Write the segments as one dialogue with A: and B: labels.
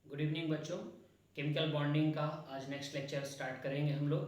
A: Good evening बच्चों। Chemical bonding का आज नेक्स्ट लेक्चर स्टार्ट करेंगे हम लोग।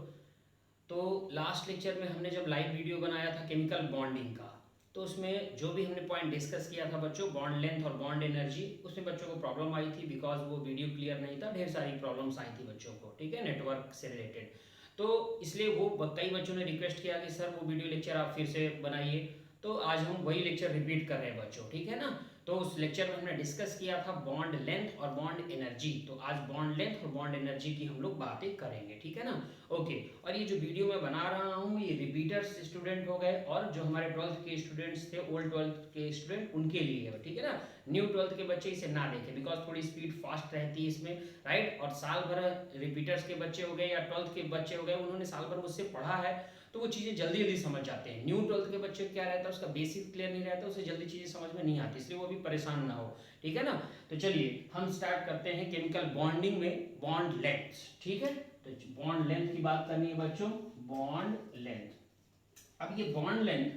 A: तो लास्ट लेक्चर में हमने जब लाइव वीडियो बनाया था केमिकल बॉन्डिंग का, तो उसमें जो भी हमने पॉइंट डिस्कस किया था बच्चों, बॉन्ड लेंथ और बॉन्ड एनर्जी, उसमें बच्चों को प्रॉब्लम आई थी बिकॉज वो वीडियो क्लियर नहीं था, ढेर सारी प्रॉब्लम्स आई थी बच्चों को, ठीक है, नेटवर्क से रिलेटेड। तो इसलिए वो कई बच्चों ने रिक्वेस्ट किया कि सर वो वीडियो लेक्चर आप फिर से बनाइए। तो आज हम वही लेक्चर रिपीट कर रहे हैं बच्चों, ठीक है ना। तो उस लेक्चर में हमने डिस्कस किया था बॉन्ड लेंथ और बॉन्ड एनर्जी। तो आज बॉन्ड लेंथ और बॉन्ड एनर्जी की हम लोग बातें करेंगे, ठीक है ना। ओके। और ये जो वीडियो मैं बना रहा हूँ ये रिपीटर्स स्टूडेंट हो गए और जो हमारे 12th के स्टूडेंट्स थे, ओल्ड 12th के स्टूडेंट, उनके लिए है, ठीक है ना। न्यू 12th के बच्चे इसे ना देखें बिकॉज थोड़ी स्पीड फास्ट रहती है इसमें, राइट। और साल भर रिपीटर्स के बच्चे हो गए या 12th के बच्चे हो गए, उन्होंने साल भर मुझसे पढ़ा है, तो वो चीज़ें जल्दी जल्दी समझ जाते हैं। न्यू 12th के बच्चे क्या रहता है, उसका बेसिक क्लियर नहीं रहता, उसे जल्दी चीज़ें समझ में नहीं आती, इसलिए वो भी परेशान ना हो, ठीक है ना। तो चलिए हम स्टार्ट करते हैं केमिकल बॉन्डिंग में बॉन्ड लेंथ, ठीक है। तो बॉन्ड लेंथ की बात करनी है बच्चों, बॉन्ड लेंथ। अब ये बॉन्ड लेंथ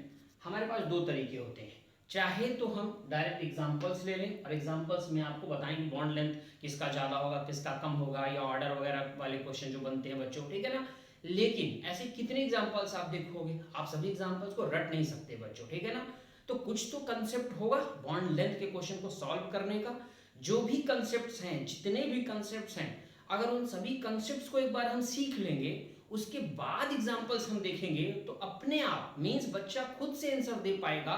A: हमारे पास दो तरीके होते हैं। चाहे तो हम डायरेक्ट एग्जांपल्स ले लें और एग्जांपल्स में आपको बताएंगे बॉन्ड लेंथ किसका ज़्यादा होगा किसका कम होगा, या ऑर्डर वगैरह वाले क्वेश्चन जो बनते हैं बच्चों, ठीक है ना। लेकिन ऐसे कितने एग्जांपल्स आप देखोगे, आप सभी एग्जांपल्स को रट नहीं सकते बच्चों, ठीक है ना। तो कुछ तो कंसेप्ट होगा बॉन्ड लेंथ के क्वेश्चन को सॉल्व करने का। जो भी कंसेप्ट्स हैं, जितने भी कंसेप्ट्स हैं, अगर उन सभी कंसेप्ट्स को एक बार हम सीख लेंगे, उसके बाद एग्जांपल्स हम देखेंगे, तो अपने आप मींस बच्चा खुद से आंसर दे पाएगा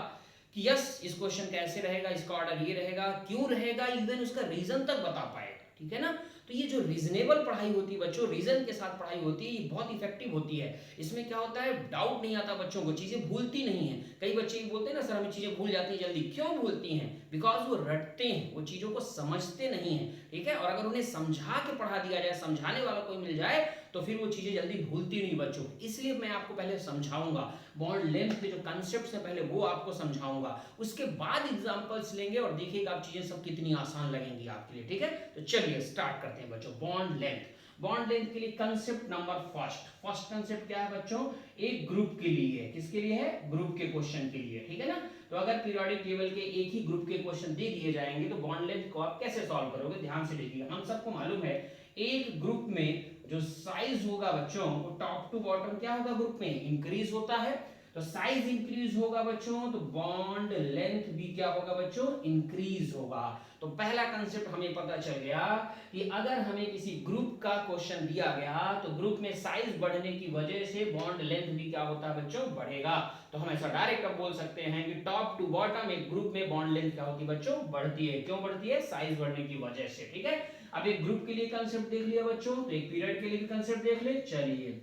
A: कि यस इस क्वेश्चन कैसे रहेगा, इसका ऑर्डर ये रहेगा, क्यों रहेगा, इवन उसका रीजन तक बता पाएगा, ठीक है ना। तो ये जो रीजनेबल पढ़ाई होती है बच्चों, रीजन के साथ पढ़ाई होती है, ये बहुत इफेक्टिव होती है। इसमें क्या होता है, डाउट नहीं आता बच्चों को, चीजें भूलती नहीं है। कई बच्चे बोलते हैं ना सर हमें चीजें भूल जाती हैं जल्दी, क्यों भूलती हैं, बिकॉज वो रटते हैं, वो चीजों को समझते नहीं है, ठीक है। और अगर उन्हें समझा के पढ़ा दिया जाए, समझाने वाला कोई मिल जाए, तो फिर वो चीजें जल्दी भूलती नहीं बच्चों। इसलिए मैं आपको पहले समझाऊंगा बॉन्ड लेंथ के जो कंसेप्ट है, पहले वो आपको समझाऊंगा, उसके बाद एग्जांपल्स लेंगे और देखिएगा आप चीजें सब कितनी आसान लगेंगी आपके लिए, ठीक है। तो चलिए स्टार्ट करते हैं बच्चों। बॉन्ड लेंथ, बॉन्ड लेंथ के लिए कंसेप्ट नंबर फर्स्ट कंसेप्ट क्या है बच्चों, एक ग्रुप के लिए है। किसके लिए है, ग्रुप के क्वेश्चन के लिए, ठीक है ना। तो अगर पीरियोडिक टेबल के एक ही ग्रुप के क्वेश्चन दे दिए जाएंगे तो बॉन्ड लेंथ को आप कैसे सॉल्व करोगे, ध्यान से देखिएगा। हम सबको मालूम है एक ग्रुप में जो साइज होगा बच्चों, वो टॉप टू बॉटम क्या होगा, ग्रुप में इंक्रीज होता है। तो साइज इंक्रीज होगा बच्चों, तो बॉन्ड लेंथ भी क्या होगा बच्चों, इंक्रीज होगा। तो पहला कंसेप्ट हमें पता चल गया कि अगर हमें किसी ग्रुप का क्वेश्चन दिया गया तो ग्रुप में साइज बढ़ने की वजह से बॉन्ड लेंथ भी क्या होता है बच्चों, बढ़ेगा। तो हम ऐसा डायरेक्ट अब बोल सकते हैं कि टॉप टू बॉटम एक ग्रुप में बॉन्ड लेंथ क्या होती है बच्चों, बढ़ती है। क्यों बढ़ती है, साइज बढ़ने की वजह से, ठीक है। अब एक ग्रुप के लिए कंसेप्ट देख लिया बच्चों, तो एक पीरियड के लिए भी कंसेप्ट देख ले। चलिए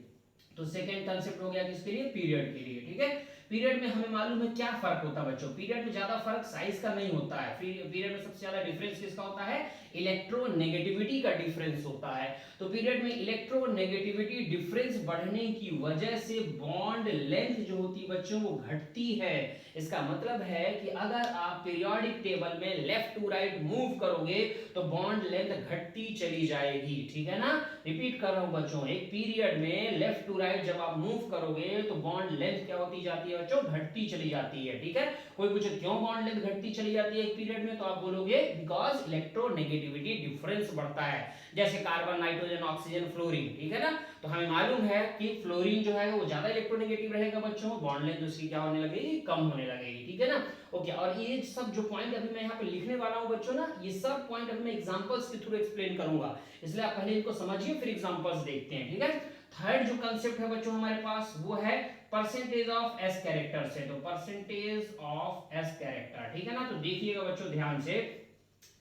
A: तो सेकंड कंसेप्ट हो गया किसके लिए, पीरियड के लिए, ठीक है। पीरियड में हमें मालूम है क्या फर्क होता है बच्चों, पीरियड में ज्यादा फर्क साइज का नहीं होता है। पीरियड में सबसे ज्यादा डिफरेंस किसका होता है, इलेक्ट्रोनेगेटिविटी का डिफरेंस होता है। तो पीरियड में इलेक्ट्रोनेगेटिविटी डिफरेंस बढ़ने की वजह से बॉन्ड लेंथ जो होती है बच्चों वो घटती है। इसका मतलब है कि अगर आप पीरियोडिक टेबल में लेफ्ट टू राइट मूव करोगे तो बॉन्ड लेंथ घटती चली जाएगी, ठीक है ना। रिपीट कर रहा हूं बच्चों, एक पीरियड में लेफ्ट टू राइट जब आप मूव करोगे तो बॉन्ड लेंथ क्या होती जाती है बच्चों, घटती चली जाती है, ठीक है। कोई पूछे क्यों बॉन्ड लेंथ घटती चली जाती है एक पीरियड में, तो आप बोलोगे बिकॉज इलेक्ट्रोनेगेटिविटी डिफरेंस बढ़ता है। जैसे कार्बन, नाइट्रोजन, ऑक्सीजन, फ्लोरीन, ठीक है ना। तो हमें मालूम है कि फ्लोरीन जो है वो ज्यादा इलेक्ट्रोनेगेटिव रहेगा बच्चों, बॉन्ड लेंथ उसकी क्या होने लगेगी, कम होने लगेगी, ठीक है ना। ओके। और ये सब जो पॉइंट अभी मैं यहाँ पे लिखने वाला हूँ बच्चों ना, ये सब पॉइंट अभी मैं एग्जांपल्स के थ्रू एक्सप्लेन करूंगा, इसलिए आप पहले इनको समझिए फिर एग्जांपल्स देखते हैं, ठीक है। थर्ड जो कंसेप्ट है बच्चों हमारे पास वो है परसेंटेज ऑफ एस कैरेक्टर से। तो परसेंटेज ऑफ एस कैरेक्टर, ठीक है ना। तो देखिएगा बच्चों ध्यान से,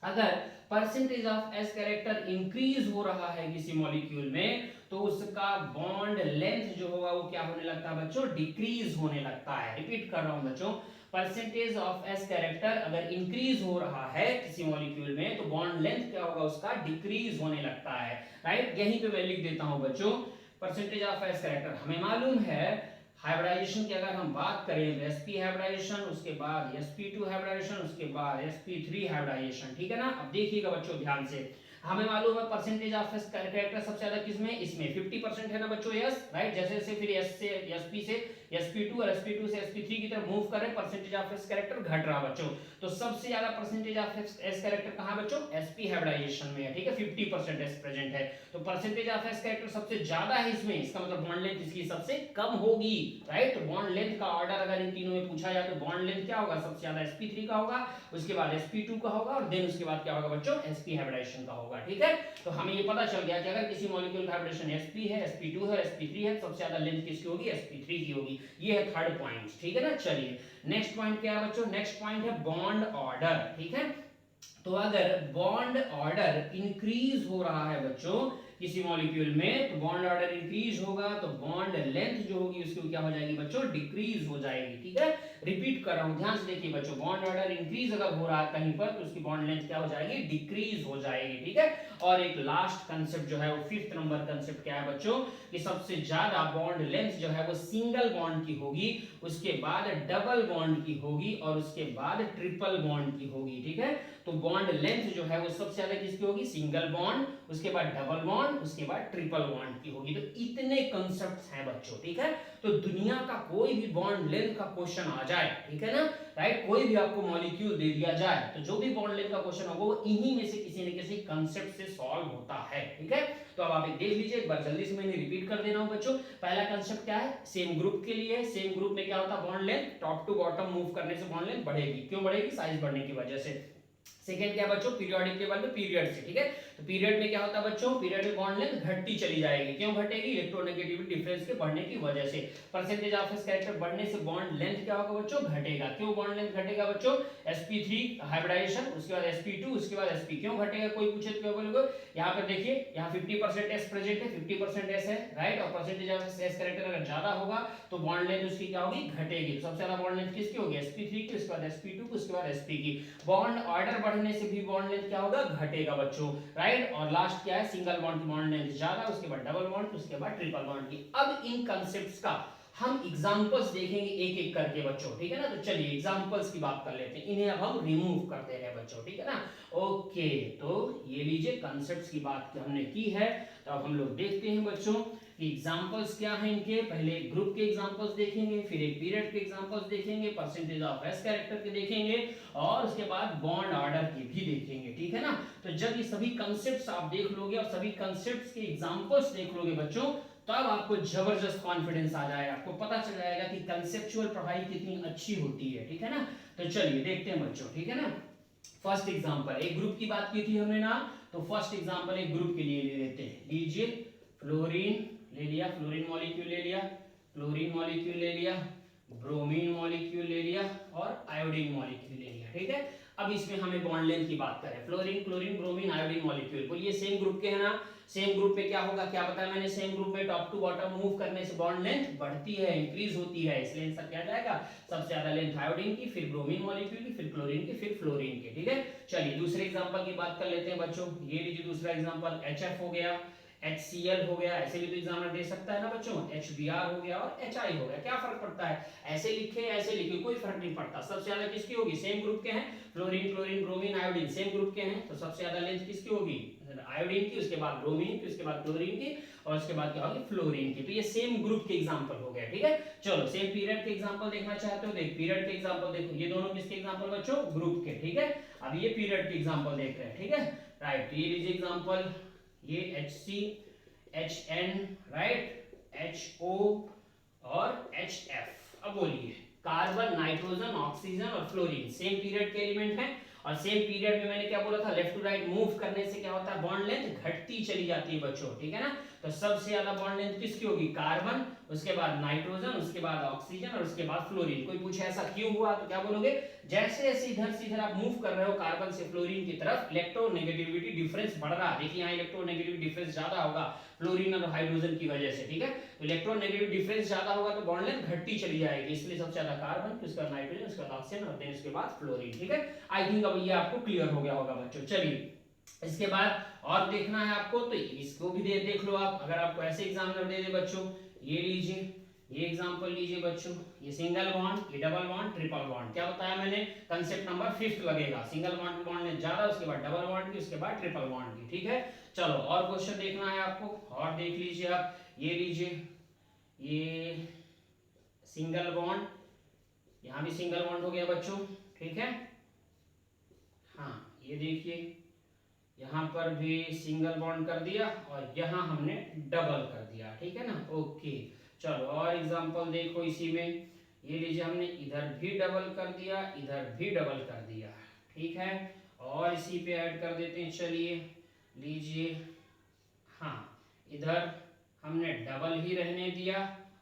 A: अगर percentage of S character increase हो रहा है किसी मॉलिक्यूल में तो उसका बॉन्ड लेंथ जो होगा वो क्या होने लगता है बच्चों, डिक्रीज होने लगता है। रिपीट कर रहा हूं बच्चों, परसेंटेज ऑफ एस कैरेक्टर अगर इंक्रीज हो रहा है किसी मॉलिक्यूल में तो बॉन्ड लेंथ क्या होगा उसका, डिक्रीज होने लगता है, राइट। यहीं पे मैं लिख देता हूं बच्चों, परसेंटेज ऑफ एस कैरेक्टर हमें मालूम है हाइब्रिडाइजेशन की अगर हम बात करें तो sp हाइब्रिडाइजेशन, उसके बाद sp2 हाइब्रिडाइजेशन, उसके बाद sp3 हाइब्रिडाइजेशन, ठीक है ना। अब देखिएगा बच्चों ध्यान से, हमें मालूम है परसेंटेज ऑफ कैरेक्टर सबसे ज्यादा किसमें, इसमें 50% है ना बच्चों, यस राइट। जैसे जैसे फिर एस से sp से sp2 और sp2 से sp3 की तरफ मूव कर रहे हैं, परसेंटेज ऑफ एस कैरेक्टर घट रहा बच्चों। तो सबसे ज्यादा परसेंटेज ऑफ एस कैरेक्टर कहां बच्चों, sp हाइब्रिडाइजेशन में है, ठीक है 50% एस प्रेजेंट है। तो परसेंटेज ऑफ एस कैरेक्टर सबसे ज्यादा है इसमें, इसका मतलब बॉन्ड लेंथ इसकी सबसे कम होगी, राइट। तो बॉन्ड लेंथ का ऑर्डर अगर इन तीनों में पूछा जाए तो बॉन्ड लेंथ क्या होगा, सबसे ज्यादा sp3 का होगा, उसके बाद sp2 का होगा और देन उसके बाद क्या होगा बच्चों, sp हाइब्रिडाइजेशन का होगा, ठीक है। तो हमें ये पता चल गया कि अगर किसी मॉलिक्यूल का हाइब्रिडेशन sp है, sp2 है, sp3 है, सबसे ज्यादा लेंथ किसकी होगी, sp3 की होगी। ये है थर्ड पॉइंट, ठीक है ना। चलिए नेक्स्ट पॉइंट क्या है बच्चों, नेक्स्ट पॉइंट है बॉन्ड ऑर्डर, ठीक है। तो अगर बॉन्ड ऑर्डर इंक्रीज हो रहा है बच्चों किसी मॉलिक्यूल में, तो बॉन्ड ऑर्डर इंक्रीज होगा तो बॉन्ड लेंथ जो होगी उसकी क्या हो जाएगी बच्चों, डिक्रीज हो जाएगी, ठीक है। रिपीट कर रहा हूं, ध्यान से देखिए बच्चों, बॉन्ड ऑर्डर इंक्रीज अगर हो रहा है कहीं पर तो उसकी बॉन्ड लेंथ क्या हो जाएगी, डिक्रीज हो जाएगी, ठीक है। और एक लास्ट कंसेप्ट जो है वो फिफ्थ नंबर कंसेप्ट क्या है बच्चों, कि सबसे ज्यादा बॉन्ड लेंथ जो है वो सिंगल बॉन्ड की होगी, उसके बाद डबल बॉन्ड की होगी और उसके बाद ट्रिपल बॉन्ड की होगी, ठीक है। तो बॉन्ड लेंथ जो है वो सबसे ज्यादा किसकी होगी, सिंगल बॉन्ड, उसके बाद डबल बॉन्ड, उसके बाद ट्रिपल बॉन्ड की होगी। तो इतने कंसेप्ट्स हैं बच्चों, ठीक है। तो दुनिया का कोई भी बॉन्ड लेंथ का क्वेश्चन आ जाए, ठीक है ना, राइट, कोई भी आपको मॉलिक्यूल दे दिया जाए तो जो भी बॉन्ड लेंथ का क्वेश्चन होगा वो इन्हीं में से किसी न किसी कंसेप्ट से सॉल्व होता है, ठीक है। तो अब आप एक देख लीजिए, एक बार जल्दी से मैंने रिपीट कर दे रहा हूं बच्चों। पहला कंसेप्ट क्या है, सेम ग्रुप के लिए, सेम ग्रुप में क्या होता है, bond length top to bottom move करने से बॉन्ड लेंथ बढ़ेगी, क्यों बढ़ेगी, साइज बढ़ने की वजह से। सेकेंड क्या बच्चों, पीरियोडिक टेबल में पीरियड से, ठीक है। तो पीरियड में क्या होता है बच्चों, पीरियड में बॉन्ड लेंथ घटती चली जाएगी, क्यों घटेगी, इलेक्ट्रोनेगेटिविटी डिफरेंस के बढ़ने की वजह से। परसेंटेज ऑफ एस कैरेक्टर बढ़ने से बॉन्ड लेंथ क्या होगा बच्चों, घटेगा, क्यों बॉन्ड लेंथ घटेगा बच्चों, sp3 हाइब्रिडाइजेशन, उसके बाद sp2, उसके बाद sp, क्यों घटेगा, कोई पूछे तो क्या बोलोगे, यहां पर देखिए यहां 50% s प्रेजेंट है, 50% s है, राइट। और परसेंटेज ऑफ एस कैरेक्टर अगर ज्यादा होगा तो बॉन्ड लेंथ उसकी क्या होगी, घटेगी। सबसे ज्यादा बॉन्ड लेंथ किसकी होगी, sp3 की, उसके बाद sp2 की, उसके बाद sp की। बॉन्ड ऑर्डर बढ़ने से भी बॉन्ड लेंथ क्या होगा, घटेगा बच्चों, राइट। और लास्ट क्या है, सिंगल बॉन्ड की बॉन्ड लेंथ ज्यादा, उसके बाद डबल बॉन्ड, उसके बाद ट्रिपल बॉन्ड की। अब इन कांसेप्ट्स का हम एग्जांपल्स देखेंगे एक एक करके बच्चों, ठीक है ना। तो चलिए एग्जांपल्स की बात कर लेते हैं, इन्हें अब हम रिमूव करते हैं बच्चों, ठीक है ना। ओके, तो ये लीजिए कांसेप्ट्स की बात हमने की है। तो अब हम लोग देखते हैं बच्चों कि एग्जांपल्स क्या हैं इनके। पहले एक ग्रुप के एग्जांपल्स देखेंगे, फिर एक पीरियड के एग्जांपल्स देखेंगे, परसेंटेज ऑफ एस कैरेक्टर के देखेंगे और उसके बाद बॉन्ड ऑर्डर के भी देखेंगे, ठीक है ना। तो जब ये सभी कांसेप्ट्स आप देख लोगे और सभी कांसेप्ट्स के एग्जांपल्स देख लोगे बच्चों, तब आपको जबरदस्त कॉन्फिडेंस आ जाएगा, आपको पता चल जाएगा कि कंसेप्चुअल पढ़ाई कितनी अच्छी होती है, ठीक है ना। तो चलिए देखते हैं बच्चों, ठीक है ना। फर्स्ट एग्जांपल, एक ग्रुप की बात की थी हमने ना, तो फर्स्ट एग्जांपल एक ग्रुप के लिए ले लेते हैं। लीजिए फ्लोरीन ले लिया, फ्लोरीन मॉलिक्यूल ले लिया, क्लोरीन मॉलिक्यूल ले लिया, ब्रोमीन मॉलिक्यूल ले लिया और आयोडीन मॉलिक्यूल ले लिया, ठीक है। अब इसमें हमें बॉन्ड लेंथ की बात करें, fluorine, chlorine, bromine, iodine molecule, बोलिए सेम ग्रुप के हैं ना। सेम ग्रुप में क्या होगा, क्या बताया मैंने, सेम ग्रुप में टॉप टू बॉटम मूव करने से बॉन्ड लेंथ बढ़ती है, इंक्रीज होती है, इसलिए आंसर क्या जाएगा, सबसे ज्यादा लेंथ आयोडीन की, फिर ब्रोमीन मॉलिक्यूल की, फिर क्लोरीन की, फिर फ्लोरीन की, ठीक है। चलिए दूसरे एग्जांपल की बात कर लेते हैं बच्चों। ये लीजिए दूसरा एग्जांपल, HF हो गया, HCl हो गया, ऐसे भी तो एग्जामिनर दे सकता है ना बच्चों, HBr हो गया और HI हो गया, क्या फर्क पड़ता है, ऐसे लिखे ऐसे लिखे कोई फर्क नहीं पड़ता। सबसे ज्यादा किसकी होगी, सेम ग्रुप के हैं, fluorine, chlorine, bromine, iodine same group के हैं, तो सबसे ज्यादा लेंथ किसकी होगी, आयोडीन की, उसके बाद ब्रोमीन की, उसके बाद क्लोरीन की और उसके बाद क्या होगी, फ्लोरीन की। तो ये सेम ग्रुप के एग्जांपल हो गए, ठीक है। चलो सेम पीरियड के एग्जांपल देखना चाहते हो, देख पीरियड के एग्जांपल देखो, ये दोनों किसके एग्जांपल बच्चों, ग्रुप के, ठीक है। अब ये पीरियड के एग्जांपल देख रहे हैं, ठीक है, राइट। ये लीजिए एग्जांपल, ये HC, HN, राइट, HO और HF। अब बोलिए कार्बन, नाइट्रोजन, ऑक्सीजन और फ्लोरीन सेम पीरियड के एलिमेंट हैं और सेम पीरियड में मैंने क्या बोला था, लेफ्ट टू राइट मूव करने से क्या होता है, बॉन्ड लेंथ घटती चली जाती है बच्चों, ठीक है ना। तो सबसे ज्यादा बॉन्ड लेंथ किसकी होगी, कार्बन, उसके बाद नाइट्रोजन, उसके बाद ऑक्सीजन और उसके बाद फ्लोरीन। कोई पूछे ऐसा क्यों हुआ तो क्या बोलोगे, जैसे जैसे इधर से इधर आप मूव कर रहे हो कार्बन से फ्लोरीन की तरफ, इलेक्ट्रोनेगेटिविटी डिफरेंस बढ़ रहा है। देखिए यहाँ इलेक्ट्रोनेगेटिविटी डिफरेंस ज्यादा होगा फ्लोरीन और हाइड्रोजन की वजह से, ठीक है। तो इलेक्ट्रोनेगेटिव डिफरेंस ज्यादा होगा तो बॉन्ड लेंथ घटती चली जाएगी, इसलिए सबसे ज्यादा कार्बन, उसके बाद नाइट्रोजन, उसके बाद ऑक्सीजन और देन उसके बाद फ्लोरीन, ठीक है। आई थिंक अब ये आपको क्लियर हो गया होगा बच्चों। चलिए इसके बाद और देखना है आपको तो इसको भी देख लो आप, अगर आपको ऐसे एग्जामिनर दे दे बच्चों, ये लीजिए, ये एग्जांपल लीजिए बच्चों, ये सिंगल बॉन्ड, ये डबल बॉन्ड, ट्रिपल बॉन्ड। क्या बताया मैंने, कंसेप्ट नंबर 5 लगेगा। सिंगल बॉन्ड की बॉन्ड लेंथ ज्यादा, उसके बाद डबल बॉन्ड की, उसके बाद ट्रिपल बॉन्ड की। ठीक है, चलो और क्वेश्चन देखना है आपको, और देख लीजिए आप। ये लीजिए, ये सिंगल बॉन्ड, यहाँ भी सिंगल बॉन्ड हो गया बच्चों। ठीक है, हाँ ये देखिए, यहाँ पर भी सिंगल बॉन्ड कर दिया और यहाँ हमने डबल कर दिया। ठीक है ना, ओके। चलो और एग्जांपल देखो इसी में, ये लीजिए, हमने इधर भी डबल कर दिया, इधर भी डबल कर दिया। ठीक है, और इसी पे ऐड कर देते हैं, चलिए लीजिए, हाँ इधर हमने डबल ही रहने दिया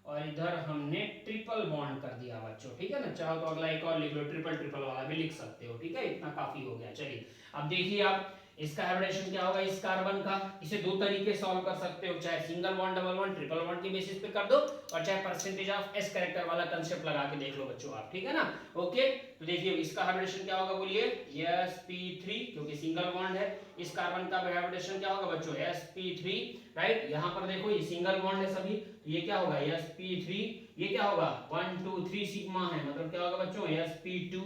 A: और इधर हमने ट्रिपल बॉन्ड कर दिया बच्चों। ठीक है ना, चाहो तो अगला एक और लिख लो, ट्रिपल ट्रिपल वाला भी लिख सकते हो। ठीक है, इतना काफी हो गया। चलिए अब देखिए आप, इसका हाइब्रिडेशन क्या होगा इस कार्बन का। इसे दो तरीके सॉल्व कर सकते हो, चाहे single bond, double bond, triple bond के बेसिस पे कर दो, और चाहे परसेंटेज ऑफ एस कैरेक्टर वाला कांसेप्ट लगा के देख लो बच्चों आप। ठीक है ना, ओके। तो देखिए इसका हाइब्रिडेशन क्या होगा, बोलिए sp3, क्योंकि सिंगल बॉन्ड है। इस कार्बन का हाइब्रिडेशन क्या होगा बच्चों, sp3, राइट। यहाँ पर देखो ये सिंगल बॉन्ड है सभी, तो ये क्या होगा sp3, ये क्या होगा 1 2 3 सिग्मा है, मतलब क्या होगा बच्चों sp2,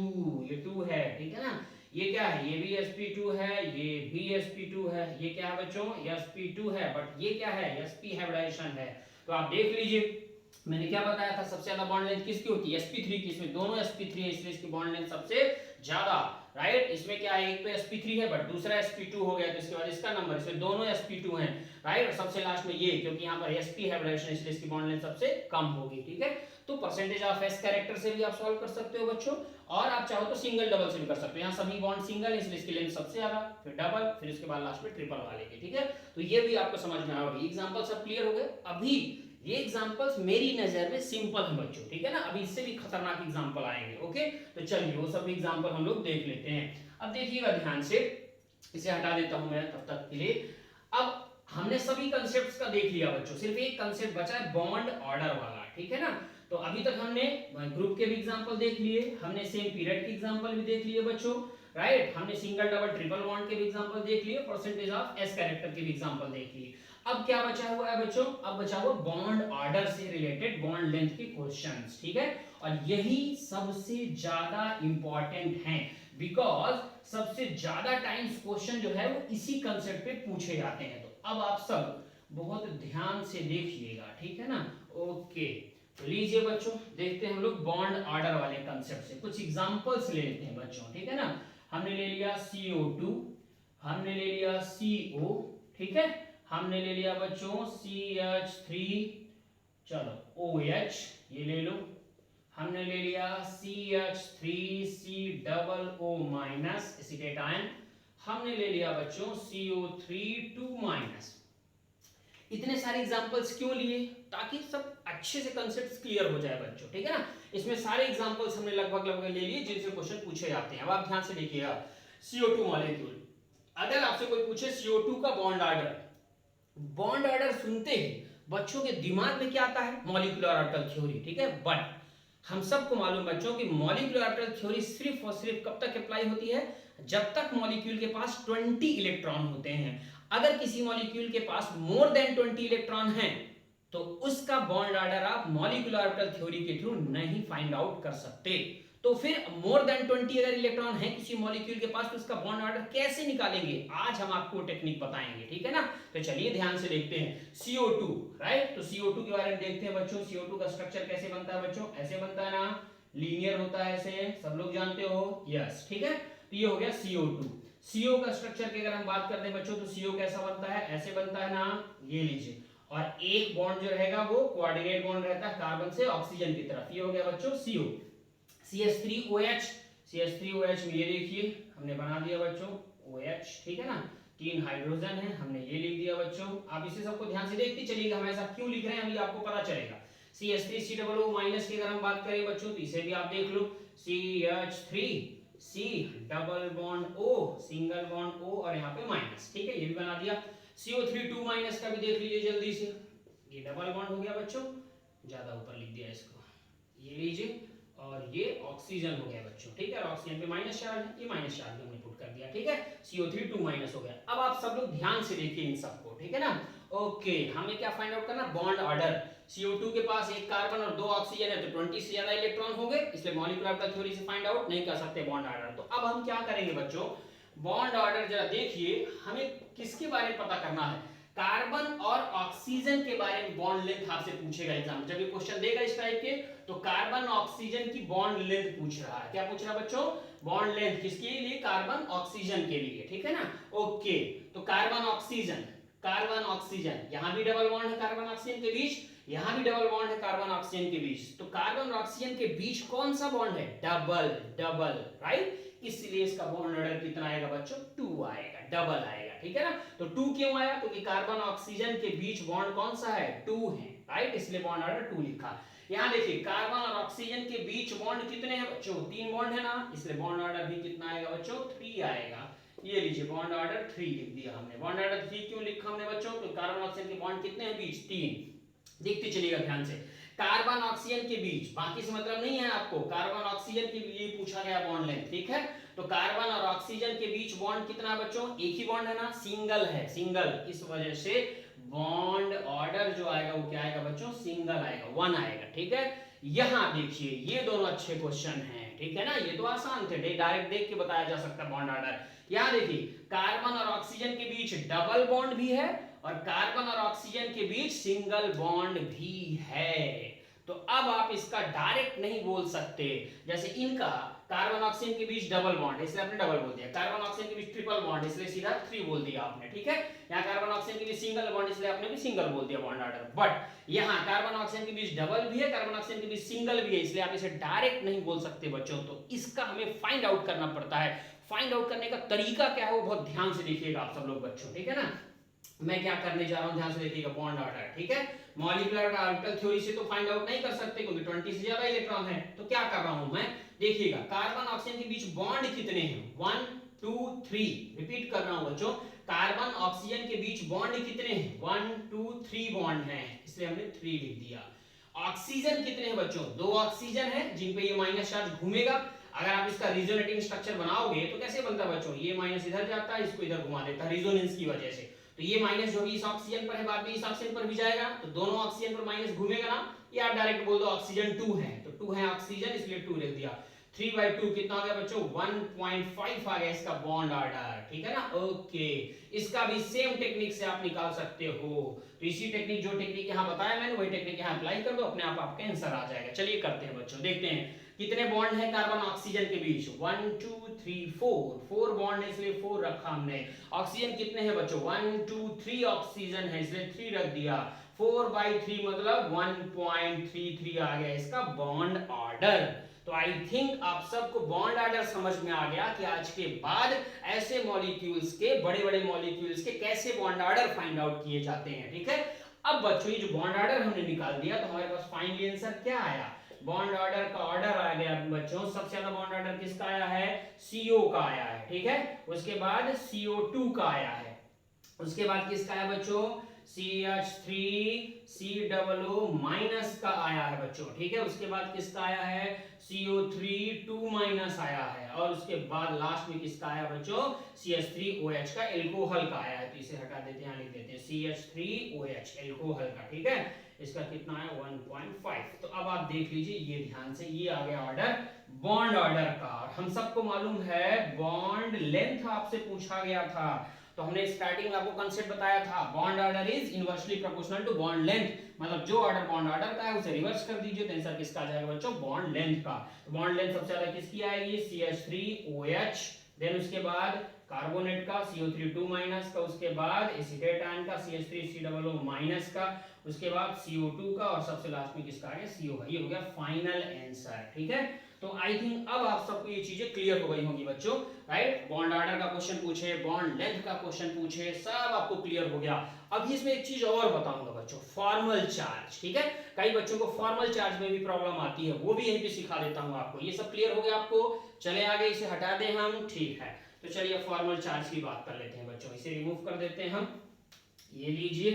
A: ये 2 है। ठीक है ना, ये क्या है, ये भी sp2 है, ये भी sp2 है, ये क्या है बच्चों sp2 है, बट ये क्या है sp हाइब्रिडेशन है। तो आप देख लीजिए, मैंने क्या बताया था, सबसे ज्यादा बॉन्ड लेंथ किसकी होती है, sp3 की। इसमें दोनों sp3 है, इसलिए इसकी बॉन्ड लेंथ सबसे ज्यादा, राइट। इसमें क्या है, एक तो sp3 है बट दूसरा sp2 हो गया, तो इसके बाद इसका नंबर, इसमें दोनों sp2 हैं, राइट। और सबसे लास्ट में ये, क्योंकि यहाँ पर sp हाइब्रिडेशन, इसलिए इसकी बॉन्ड लेंथ सबसे कम होगी। ठीक है, तो परसेंटेज ऑफ एस कैरेक्टर से भी आप सॉल्व कर सकते हो बच्चों, और आप चाहो तो सिंगल डबल से भी कर सकते हो। यहाँ सभी बॉन्ड सिंगल है, इसलिए इसकी लेंथ सबसे ज्यादा, फिर डबल, फिर इसके बाद लास्ट में ट्रिपल वाले की। ठीक है, तो ये भी आपको समझ में आएगा। एग्जांपल सब क्लियर हो गए। अभी ये एग्जांपल्स मेरी नजर में सिंपल हैं बच्चों। ठीक है ना, अभी इससे भी खतरनाक एग्जांपल आएंगे। ओके, तो चलिए वो सब एग्जांपल हम लोग देख लेते हैं। अब देखिएगा ध्यान से, इसे हटा देता हूं मैं तब तक के लिए। अब हमने सभी कंसेप्ट्स का देख लिया बच्चों, सिर्फ एक कंसेप्ट बचा है, बॉन्ड ऑर्डर वाला। ठीक है ना, तो अभी तक हमने ग्रुप के भी एग्जांपल देख लिए, हमने सेम पीरियड के एग्जांपल भी देख लिए बच्चों, राइट। हमने सिंगल डबल ट्रिपल बॉन्ड के भी एग्जांपल देख लिए, परसेंटेज ऑफ एस कैरेक्टर के भी एग्जांपल देख लिए। अब क्या बचा हुआ है बच्चों, अब बचा हुआ बॉन्ड ऑर्डर से रिलेटेड बॉन्ड लेंथ के क्वेश्चंस। ठीक है, और यही सबसे ज्यादा इंपॉर्टेंट हैं, बिकॉज सबसे ज्यादा टाइम्स क्वेश्चन जो है वो इसी कंसेप्ट पे पूछे जाते हैं। तो अब आप सब बहुत ध्यान से देखिएगा। ठीक है ना, ओके। तो लीजिए बच्चों, देखते हैं हम लोग बॉन्ड ऑर्डर वाले कंसेप्ट से कुछ एग्जांपल्स ले लेते हैं बच्चों। ठीक है ना, हमने ले लिया CO2, हमने ले लिया CO, ठीक है, हमने ले लिया बच्चों CH3, चलो OH ये ले लो, हमने ले लिया CH3C double O minus acetate ion, हमने ले लिया बच्चों CO3 2 माइनस। इतने सारे एग्जांपल्स क्यों लिए, ताकि सब अच्छे से कांसेप्ट्स क्लियर हो जाए बच्चों। ठीक है ना, इसमें सारे एग्जांपल्स हमने लगभग ले लिए जिनसे क्वेश्चन पूछे जाते हैं। अब आप ध्यान से देखिएगा, CO2 मॉलिक्यूल, अगर आपसे कोई पूछे CO2 का बॉन्ड ऑर्डर, बॉन्ड ऑर्डर सुनते ही बच्चों के दिमाग में क्या आता है, मॉलिक्यूलर ऑर्बिटल थ्योरी। ठीक है, बट हम सबको मालूम बच्चों कि मॉलिक्यूलर ऑर्बिटल थ्योरी सिर्फ और सिर्फ कब तक अप्लाई होती है, जब तक मॉलिक्यूल के पास 20 इलेक्ट्रॉन होते हैं। अगर किसी मॉलिक्यूल के पास मोर देन 20 इलेक्ट्रॉन हैं, तो उसका बॉन्ड ऑर्डर आप मॉलिक्यूलर ऑर्बिटल थ्योरी के थ्रू नहीं फाइंड आउट कर सकते। तो फिर मोर देन 20 अगर इलेक्ट्रॉन है किसी मॉलिक्यूल के पास, तो उसका बॉन्ड ऑर्डर कैसे निकालेंगे, आज हम आपको टेक्निक बताएंगे। ठीक है ना, तो चलिए ध्यान से देखते हैं। CO2, राइट, तो CO2 के बारे में देखते हैं बच्चों। CO2 का स्ट्रक्चर कैसे बनता है बच्चों, ऐसे बनता है ना, लीनियर होता है, ऐसे सब लोग जानते हो, यस। ठीक है, तो ये हो गया CO2। CO का स्ट्रक्चर की अगर हम बात करते हैं बच्चों, तो CO कैसा बनता है, ऐसे बनता है ना, ये लीजिए, और एक बॉन्ड जो रहेगा वो कोऑर्डिनेट बॉन्ड रहता है कार्बन से ऑक्सीजन की तरफ। ये हो गया बच्चों CO। CH3OH, CH3OH में ये देखिए हमने बना दिया बच्चों OH। ठीक है ना, 3 हाइड्रोजन है, हमने ये लिख दिया बच्चों। आप इसे सबको ध्यान से देखते चलिएगा, हम ऐसा क्यों लिख रहे हैं अभी आपको पता चलेगा। CH3COO माइनस की अगर हम बात करें बच्चों, तो इसे भी आप देख लो, CH3C double bond O, single bond O, और यहाँ पे माइनस। ठीक है, ये भी बना दिया। CO3 2 माइनस का भी देख लीजिए जल्दी से, ये डबल बॉन्ड हो गया बच्चों, ज्यादा ऊपर लिख दिया इसको, ये लीजिए, और ये ऑक्सीजन हो गया बच्चों। ठीक है, ऑक्सीजन पे माइनस चार्ज है, ये माइनस चार्ज हमने पुट पुट कर दिया, ठीक है, CO3 2 माइनस हो गया। अब आप सब लोग ध्यान से देखिए इन सबको, ठीक है ना। ओके, हमें क्या फाइंड आउट करना, बॉन्ड ऑर्डर। CO2 के पास एक कार्बन और 2 ऑक्सीजन है, तो 20 से ज्यादा इलेक्ट्रॉन होंगे, इसलिए मॉलिक्यूलर ऑर्बिटल थ्योरी से फाइंड आउट नहीं कर सकते बॉन्ड ऑर्डर। तो अब हम क्या करेंगे बच्चों, बॉन्ड ऑर्डर जरा देखिए, हमें किसके बारे में पता करना है, कार्बन और ऑक्सीजन के बारे में बॉन्ड लेंथ आपसे पूछेगा एग्जाम। जब ये क्वेश्चन देगा इस टाइप के, तो कार्बन ऑक्सीजन की बॉन्ड लेंथ पूछ रहा है। क्या पूछ रहा है बच्चों, बॉन्ड लेंथ किसके लिए, कार्बन ऑक्सीजन के लिए, ठीक है ना। ओके, तो कार्बन ऑक्सीजन, कार्बन ऑक्सीजन, यहां भी डबल बॉन्ड है कार्बन ऑक्सीजन के बीच, यहां भी डबल बॉन्ड है कार्बन ऑक्सीजन के बीच, तो कार्बन और ऑक्सीजन के बीच कौन सा बॉन्ड है, डबल, डबल, राइट। इसलिए इसका बॉन्ड ऑर्डर कितना आएगा बच्चों, 2 आएगा, डबल आएगा, ठीक है ना। तो 2 क्यों आया, क्योंकि कार्बन ऑक्सीजन के बीच बॉन्ड कौन सा है, 2 है, राइट, इसलिए बॉन्ड ऑर्डर 2 लिखा। यहां देखिए कार्बन और ऑक्सीजन के बीच बॉन्ड कितने हैं बच्चों, 3 बॉन्ड है ना, इसलिए बॉन्ड ऑर्डर भी कितना आएगा बच्चों, 3 आएगा। ये लीजिए बॉन्ड ऑर्डर 3 लिख दिया हमने। बॉन्ड ऑर्डर 3 क्यों लिखा हमने बच्चों, तो कार्बन ऑक्सीजन के बॉन्ड कितने हैं बीच, 3। देखते चलिएगा ध्यान से, कार्बन ऑक्सीजन के बीच, बाकी से मतलब नहीं है आपको, कार्बन ऑक्सीजन के लिए पूछा गया बॉन्ड लेंथ, ठीक है। तो कार्बन और ऑक्सीजन के बीच बॉन्ड कितना बच्चों, एक ही बॉन्ड है ना, सिंगल है, सिंगल, इस वजह से बॉन्ड ऑर्डर जो आएगा वो क्या आएगा बच्चों, सिंगल आएगा, 1 आएगा, ठीक है। यहां देखिए ये दोनों अच्छे क्वेश्चन हैं, ठीक है ना, ये तो आसान थे, डायरेक्ट देख के बताया जा सकता है बॉन्ड ऑर्डर। यहां देखिए कार्बन और ऑक्सीजन के बीच डबल बॉन्ड भी है और कार्बन और ऑक्सीजन के बीच सिंगल बॉन्ड भी है। तो अब आप इसका डायरेक्ट नहीं बोल सकते, जैसे इनका कार्बन ऑक्सीजन के बीच डबल बॉन्ड है इसलिए आपने डबल बोल दिया, कार्बन ऑक्सीजन के बीच ट्रिपल बॉन्ड इसलिए सीधा 3 बोल दिया आपने, ठीक है। यहाँ कार्बन ऑक्सीजन के बीच सिंगल बॉन्ड इसलिए आपने भी सिंगल बोल दिया बॉन्ड ऑर्डर। बट यहाँ कार्बन ऑक्सीजन के बीच डबल भी है, कार्बन ऑक्सीजन के बीच सिंगल भी है, इसलिए आप इसे डायरेक्ट नहीं बोल सकते बच्चों। तो इसका हमें फाइंड आउट करना पड़ता है। फाइंड आउट करने का तरीका क्या है वो बहुत ध्यान से देखिएगा आप सब लोग बच्चों, ठीक है ना। मैं क्या करने जा रहा हूं, ध्यान से देखिएगा, बॉन्ड ऑर्डर, ठीक है। मॉलिक्यूलर ऑर्बिटल थ्योरी से तो फाइंड आउट नहीं कर सकते क्योंकि 20 से ज्यादा इलेक्ट्रॉन है। तो क्या कर रहा हूं मैं, देखिएगा कार्बन ऑक्सीजन के बीच बॉन्ड कितने हैं, 1 2 3, रिपीट कर रहा हूं बच्चों, कार्बन ऑक्सीजन के बीच बॉन्ड कितने हैं, 1 2 3 बॉन्ड हैं, इसलिए हमने 3 लिख दिया। ऑक्सीजन कितने हैं बच्चों, 2 ऑक्सीजन है जिन पे ये माइनस चार्ज घूमेगा। अगर आप इसका रिजोनेटिंग स्ट्रक्चर बनाओगे तो कैसे बनता है बच्चों, ये माइनस इधर जाता है, इसको इधर घुमा देता है रिजोनेंस की वजह से। तो ये माइनस जो भी इस ऑक्सीजन पर है बाद में इस ऑक्सीजन पर भी जाएगा, तो दोनों ऑक्सीजन पर माइनस घूमेगा ना, ये आप डायरेक्ट बोल दो ऑक्सीजन 2 है, तो 2 है ऑक्सीजन इसलिए 2 लिख दिया। 3/2 कितना हो गया बच्चों, 1.5 आ गया इसका बॉन्ड ऑर्डर, ठीक है ना। ओके, इसका भी सेम टेक्निक से आप निकाल सकते हो। तो इसी टेक्निक, जो टेक्निक यहाँ बताया मैंने वही टेक्निक यहाँ अप्लाई कर दो, अपने आप आपका आंसर आ जाएगा। चलिए करते हैं बच्चों, देखते हैं कितने बॉन्ड है कार्बन ऑक्सीजन के बीच, 1 2 3 4 बॉन्ड है इसलिए 4 रखा हमने। ऑक्सीजन कितने हैं बच्चों, 1 2 3 ऑक्सीजन है इसलिए 3 रख दिया। 4/3 मतलब 1.33 आ गया इसका बॉन्ड ऑर्डर। तो आई थिंक आप सबको बॉन्ड ऑर्डर समझ में आ गया कि आज के बाद ऐसे मॉलिक्यूल्स के, बड़े बड़े मॉलिक्यूल्स के कैसे बॉन्ड ऑर्डर फाइंड आउट किए जाते हैं, ठीक है। अब बच्चों ये जो बॉन्ड ऑर्डर हमने निकाल दिया तो हमारे पास फाइनली आंसर क्या आया, बॉन्ड ऑर्डर का ऑर्डर आ गया बच्चों। सबसे ज्यादा बॉन्ड ऑर्डर किसका आया है, CO का आया है, ठीक है। उसके बाद CO2 का आया है, उसके बाद किसका है बच्चों, CH3COO माइनस का आया है बच्चों, ठीक है। उसके बाद किसका आया है, CO3 2 माइनस आया है, और उसके बाद लास्ट में किसका आया बच्चों, CH3OH का एल्कोहल का आया है। तो इसे हटा देते हैं, यहाँ लिख देते हैं CH3OH एल्कोहल का, ठीक है। इसका कितना है 1.5। तो अब आप देख लीजिए ये ध्यान से, ये आ गया ऑर्डर बॉन्ड ऑर्डर का। हम सबको मालूम है बॉन्ड लेंथ आपसे पूछा गया था, तो हमने स्टार्टिंग में आपको कांसेप्ट बताया था, bond order is inversely proportional to bond length, मतलब जो ऑर्डर बॉन्ड ऑर्डर का है उसे रिवर्स कर दीजिए तो आंसर किसका आ जाएगा बच्चों, बॉन्ड लेंथ का। तो बॉन्ड लेंथ सबसे ज्यादा किसकी आएगी, CH3OH, देन उसके बाद कार्बोनेट का CO3 2 माइनस का, उसके बाद एसीटेट आयन का CH3COO माइनस का, उसके बाद CO2 का, और सबसे लास्ट में किसका आ गया, CO का। ये हो गया फाइनल आंसर, ठीक है। तो आई थिंक अब आप सबको ये चीजें क्लियर हो गई होंगी बच्चों, राइट। बॉन्ड ऑर्डर का क्वेश्चन पूछे, बॉन्ड लेंथ का क्वेश्चन पूछे, सब आपको क्लियर हो गया। अब इसमें एक चीज और बताऊंगा बच्चों, फॉर्मल चार्ज, ठीक है। कई बच्चों को फॉर्मल चार्ज में भी प्रॉब्लम आती है, वो भी यहीं पे सिखा देता हूं आपको। ये सब क्लियर हो गया आपको, चले आगे, इसे हटा दें हम, ठीक है। तो चलिए फॉर्मल चार्ज की बात कर लेते हैं बच्चों, इसे रिमूव कर देते हैं हम। ये लीजिए,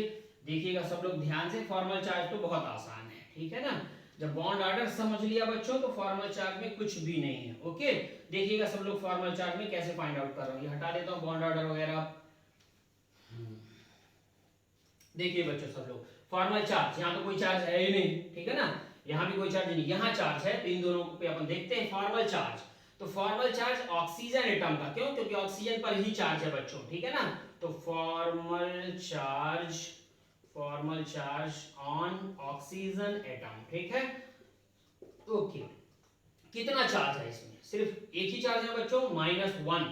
A: देखिएगा सब लोग ध्यान से, फॉर्मल चार्ज तो बहुत आसान है, ठीक है ना। जब बॉन्ड ऑर्डर समझ लिया बच्चों तो फॉर्मल चार्ज में कुछ भी नहीं है। ओके, देखिएगा सब लोग फॉर्मल चार्ज में कैसे फाइंड आउट कर रहा हूँ। ये हटा देता हूँ बॉन्ड ऑर्डर वगैरह। देखिए बच्चों सब लोग फॉर्मल चार्ज, यहाँ तो कोई चार्ज है ही नहीं, ठीक है ना, यहाँ भी कोई चार्ज नहीं, यहाँ चार्ज है, तो इन दोनों पे अपन देखते हैं फॉर्मल चार्ज। तो फॉर्मल चार्ज ऑक्सीजन एटम का, क्यों, क्योंकि ऑक्सीजन पर ही चार्ज है बच्चों, ठीक है ना। तो formal charge on oxygen atom, ठीक है। ओके, कितना चार्ज है इसमें, सिर्फ एक ही चार्ज है बच्चों, -1।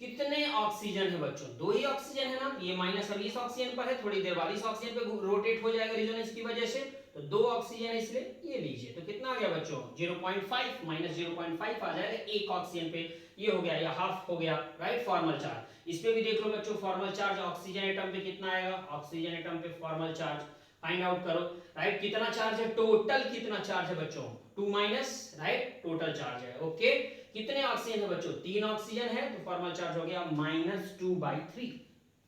A: कितने ऑक्सीजन है बच्चों, 2 ही ऑक्सीजन है ना, ये माइनस अब इस ऑक्सीजन पर है, थोड़ी देर बाद इस ऑक्सीजन पे रोटेट हो जाएगा रेजोनेंस की वजह से, तो 2 ऑक्सीजन है इसलिए ये लीजिए। तो कितना आ गया बच्चों, 0.5 -0.5 आ जाएगा एक ऑक्सीजन पे, ये हो गया या हाफ हो गया, राइट। फॉर्मल चार्ज इस पे भी देख लो बच्चों, फॉर्मल चार्ज ऑक्सीजन एटम पे कितना आएगा, ऑक्सीजन एटम पे फॉर्मल चार्ज फाइंड आउट करो, राइट। कितना चार्ज है, टोटल कितना चार्ज है बच्चों, 2 राइट, टोटल चार्ज है। ओके, कितने ऑक्सीजन है बच्चों, 3 ऑक्सीजन है, तो फॉर्मल चार्ज हो गया -2/3।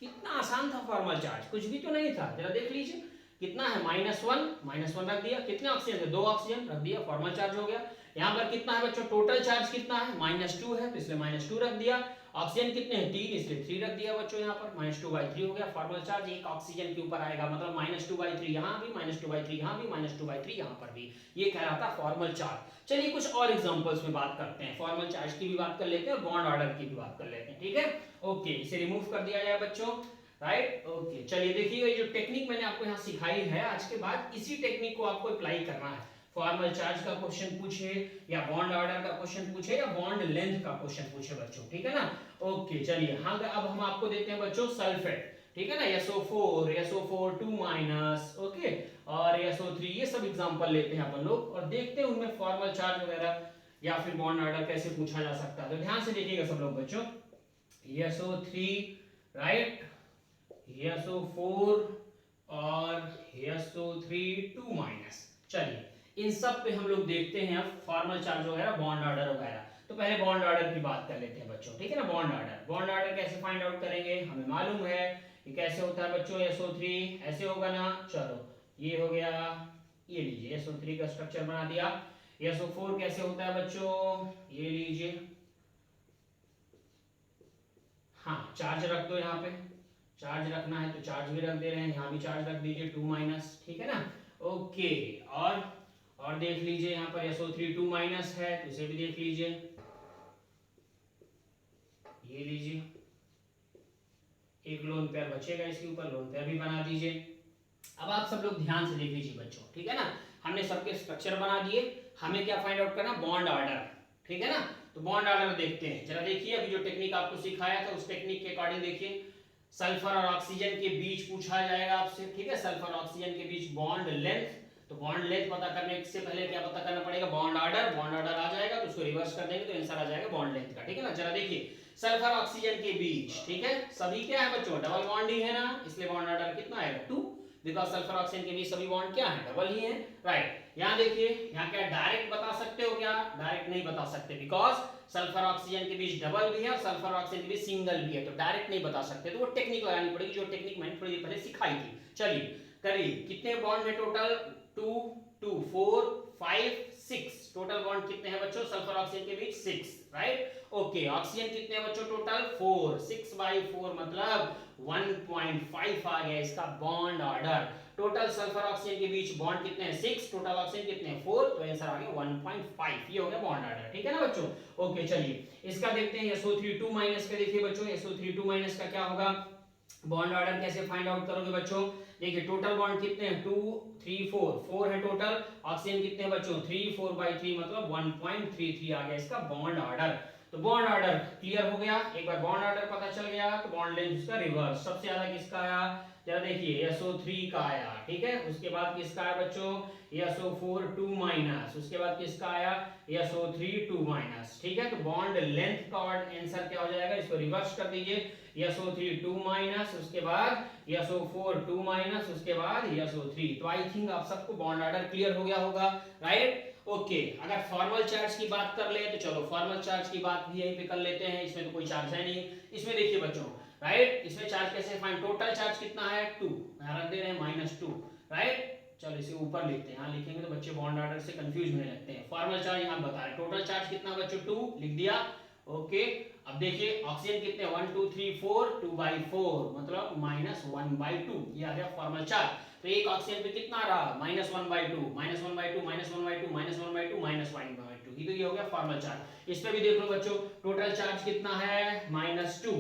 A: कितना आसान था फॉर्मल चार्ज, कुछ भी तो नहीं था, जरा देख लीजिए कितना है, -1 रख दिया, कितने ऑक्सीजन है, 2 ऑक्सीजन रख दिया, फॉर्मल चार्ज हो गया। यहाँ पर कितना है बच्चों, टोटल चार्ज कितना है, -2 है, तो इसलिए -2 रख दिया। ऑक्सीजन कितने हैं, 3, इसलिए 3 रख दिया बच्चों, यहाँ पर -2/3 हो गया। फॉर्मल चार्ज एक ऑक्सीजन के ऊपर आएगा, मतलब -2/3 यहाँ भी, -2/3 यहाँ भी, -2/3 यहाँ पर भी, ये कह रहा था फॉर्मल चार्ज। चलिए कुछ और एग्जांपल्स में बात करते हैं, फॉर्मल चार्ज की भी बात कर लेते हैं और बॉन्ड ऑर्डर की भी बात कर लेते हैं, ठीक है। ओके, इसे रिमूव कर दिया जाए बच्चों, राइट। ओके, चलिए देखिए ये जो टेक्निक मैंने आपको यहाँ सिखाई है, आज के बाद इसी टेक्निक को आपको अप्लाई करना है। फॉर्मल चार्ज का क्वेश्चन पूछे या बॉन्ड ऑर्डर का क्वेश्चन पूछे या बॉन्ड लेंथ का क्वेश्चन पूछे बच्चों, ठीक है ना। ओके, चलिए हाँ, अब हम आपको देते हैं बच्चों सल्फेट, ठीक है ना, SO4 2-, ओके, और SO3, ये सब एग्जांपल लेते हैं अपन लोग और देखते हैं उनमें फॉर्मल चार्ज वगैरह या फिर बॉन्ड ऑर्डर कैसे पूछा जा सकता है। तो ध्यान से देखिएगा सब लोग बच्चों, SO3 राइट, SO4 और SO3 2-। चलिए इन सब पे हम लोग देखते हैं अब फॉर्मल चार्ज वगैरह, बॉन्ड ऑर्डर वगैरह। तो पहले बॉन्ड ऑर्डर की बात कर लेते हैं बच्चों, ठीक है ना। बॉन्ड ऑर्डर कैसे फाइंड आउट करेंगे, हमें मालूम है ये कैसे होता है बच्चों, SO3 ऐसे होगा ना, चलो ये हो गया, ये लीजिए SO3 का स्ट्रक्चर बना दिया। SO4 कैसे होता है बच्चों, ये लीजिए, हाँ चार्ज रख दो, यहाँ पे चार्ज रखना है तो चार्ज भी रख दे रहे हैं, यहाँ भी चार्ज रख दीजिए 2-, ठीक है ना। ओके, और देख लीजिए यहाँ पर SO3 2- है, तो इसे भी देख लीजिए, ये लीजिए, एक लोन पेयर बचेगा इसके ऊपर, लोन पेयर भी बना दीजिए। अब आप सब लोग ध्यान से देख लीजिए बच्चों, ठीक है ना, हमने सबके स्ट्रक्चर बना दिए, हमें क्या फाइंड आउट करना, बॉन्ड ऑर्डर, ठीक है ना। तो बॉन्ड ऑर्डर देखते हैं, जरा देखिए अभी जो टेक्निक आपको सिखाया था उस टेक्निक के अकॉर्डिंग देखिए, सल्फर और ऑक्सीजन के बीच पूछा जाएगा आपसे, ठीक है, सल्फर और ऑक्सीजन के बीच बॉन्ड लेंथ। तो बॉन्ड लेंथ पता करने से पहले क्या पता करना पड़ेगा, बॉन्ड ऑर्डर आ जाएगा तो उसको रिवर्स कर देंगे तो आंसर आ जाएगा बॉन्ड लेंथ का, ठीक है ना। जरा देखिए सल्फर ऑक्सीजन के बीच, ठीक है, सभी क्या है बच्चों, डबल बॉन्ड ही है ना, इसलिए बॉन्ड ऑर्डर कितना आएगा 2, बिकॉज सल्फर ऑक्सीजन के बीच सभी बॉन्ड क्या है, डबल ही है, राइट। यहाँ देखिए, यहाँ क्या डायरेक्ट बता सकते हो क्या, डायरेक्ट नहीं बता सकते, बिकॉज सल्फर ऑक्सीजन के बीच डबल भी है और सल्फर ऑक्सीजन के बीच सिंगल भी है, तो डायरेक्ट नहीं बता सकते, तो वो टेक्निक लगानी पड़ेगी, जो टेक्निक मैंने थोड़ी देर पहले सिखाई थी। चलिए करिए, कितने बॉन्ड है टोटल, 2 2 4 5 6, टोटल बॉन्ड कितने हैं बच्चों सल्फर ऑक्सीजन के बीच, 6, राइट। ओके, ऑक्सीजन कितने हैं बच्चों टोटल, 4, 6/4 मतलब 1.5 आ गया इसका bond order. Total sulphur oxygen के बीच बॉन्ड कितने हैं, 6, टोटल ऑक्सीजन कितने हैं, 4, तो आंसर आ गया 1.5, ये हो गया बॉन्ड ऑर्डर, ठीक है ना बच्चों। ओके, चलिए इसका देखते हैं, SO3 2- का देखिए बच्चों, SO3 2- का क्या होगा, बॉन्ड ऑर्डर कैसे फाइंड आउट करोगे बच्चों, देखिए टोटल बॉन्ड कितने हैं, 2 3 4 है टोटल, ऑक्सीजन कितने हैं बच्चों, 3 4/3 मतलब 1.33 आ गया इसका बॉन्ड ऑर्डर। तो बॉन्ड ऑर्डर क्लियर हो गया, एक बार बॉन्ड ऑर्डर पता चल गया तो बॉन्ड लेंथ उसका रिवर्स, सबसे ज्यादा किसका आया, जरा देखिए SO3 का आया, ठीक है, उसके बाद किसका आया बच्चों, SO4 2-, उसके बाद किसका आया, SO3 2-, ठीक है। तो बॉन्ड लेंथ का आंसर क्या हो जाएगा, इसको रिवर्स कर दीजिए, SO3 2-, उसके बाद SO4 2-, उसके बाद SO3। तो आई थिंक आप सबको बॉन्ड ऑर्डर क्लियर हो गया होगा, राइट। ओके, अगर फॉर्मल चार्ज की बात कर ले तो चलो फॉर्मल चार्ज की बात भी यहीं पे कर लेते हैं, इसमें तो कोई चार्ज है नहीं, इसमें देखिए बच्चों, राइट, इसमें चार्ज कैसे फाइंड, टोटल चार्ज कितना है 2, यहां रख दे रहे हैं -2, राइट। चलो इसे ऊपर लिखते हैं, यहाँ लिखेंगे तो बच्चे बॉन्ड ऑर्डर से कंफ्यूज होने लगते हैं। फॉर्मल चार्ज यहाँ बता रहे, टोटल चार्ज कितना बच्चों 2 लिख दिया। ओके, अब देखिए ऑक्सीजन कितने 1 2 3 4 2/4 मतलब -1/2, ये आ गया फॉर्मल चार्ज। तो एक ऑक्सीजन पे कितना रहा -1/2 -1/2 -1/2 -1/2 -1/2, ठीक है, ये हो गया फॉर्मल चार्ज। इस पे भी देख लो बच्चों, टोटल चार्ज कितना है -2,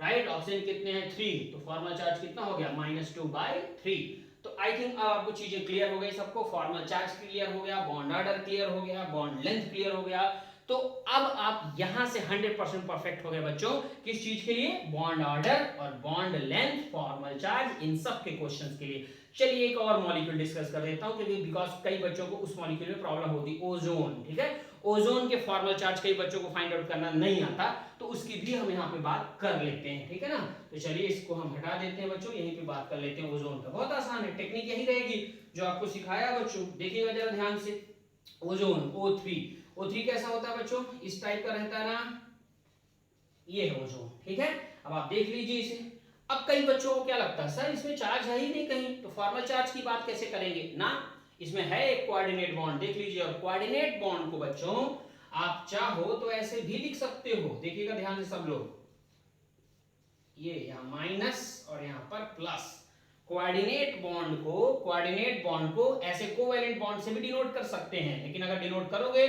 A: राइट, ऑक्सीजन कितने हैं 3, तो फॉर्मल चार्ज कितना हो गया -2/3। तो आई थिंक अब आपको चीजें क्लियर हो गई सबको, फॉर्मल चार्ज क्लियर हो गया, बॉन्ड ऑर्डर क्लियर हो गया, बॉन्ड लेंथ क्लियर हो गया। तो अब आप यहां से 100% परफेक्ट हो गए बच्चों, किस चीज के लिए, बॉन्ड ऑर्डर और बॉन्ड लेंथ, फॉर्मल चार्ज, इन सब के क्वेश्चंस के लिए। चलिए एक और मॉलिक्यूल डिस्कस कर देता हूं, क्योंकि बिकॉज कई बच्चों को उस मॉलिक्यूल में प्रॉब्लम होती, ओजोन, ठीक है, ओजोन के फॉर्मल चार्ज कई बच्चों को फाइंड आउट करना नहीं आता, तो उसकी भी हम यहाँ पे बात कर लेते हैं, ठीक है ना। तो चलिए इसको हम हटा देते हैं बच्चों, यहीं पे बात कर लेते हैं ओजोन का। बहुत आसान है, टेक्निक यही रहेगी जो आपको सिखाया बच्चों, देखिएगा जरा ध्यान से। ओजोन O3 कैसा होता है बच्चों, इस टाइप का रहता है ना, ये है ओजोन, ठीक है। अब आप देख लीजिए इसे। अब कई बच्चों को क्या लगता है, सर इसमें चार्ज है ही नहीं कहीं, तो फॉर्मल चार्ज की बात कैसे करेंगे ना, इसमें है एक कोऑर्डिनेट बॉन्ड, देख लीजिए। और कोऑर्डिनेट बॉन्ड को बच्चों आप चाहो तो ऐसे भी लिख सकते हो, देखिएगा ध्यान से सब लोग, ये यहाँ माइनस और यहाँ पर प्लस। कोऑर्डिनेट बॉन्ड को ऐसे कोवैलेंट बॉन्ड से भी डिनोट कर सकते हैं, लेकिन अगर डिनोट करोगे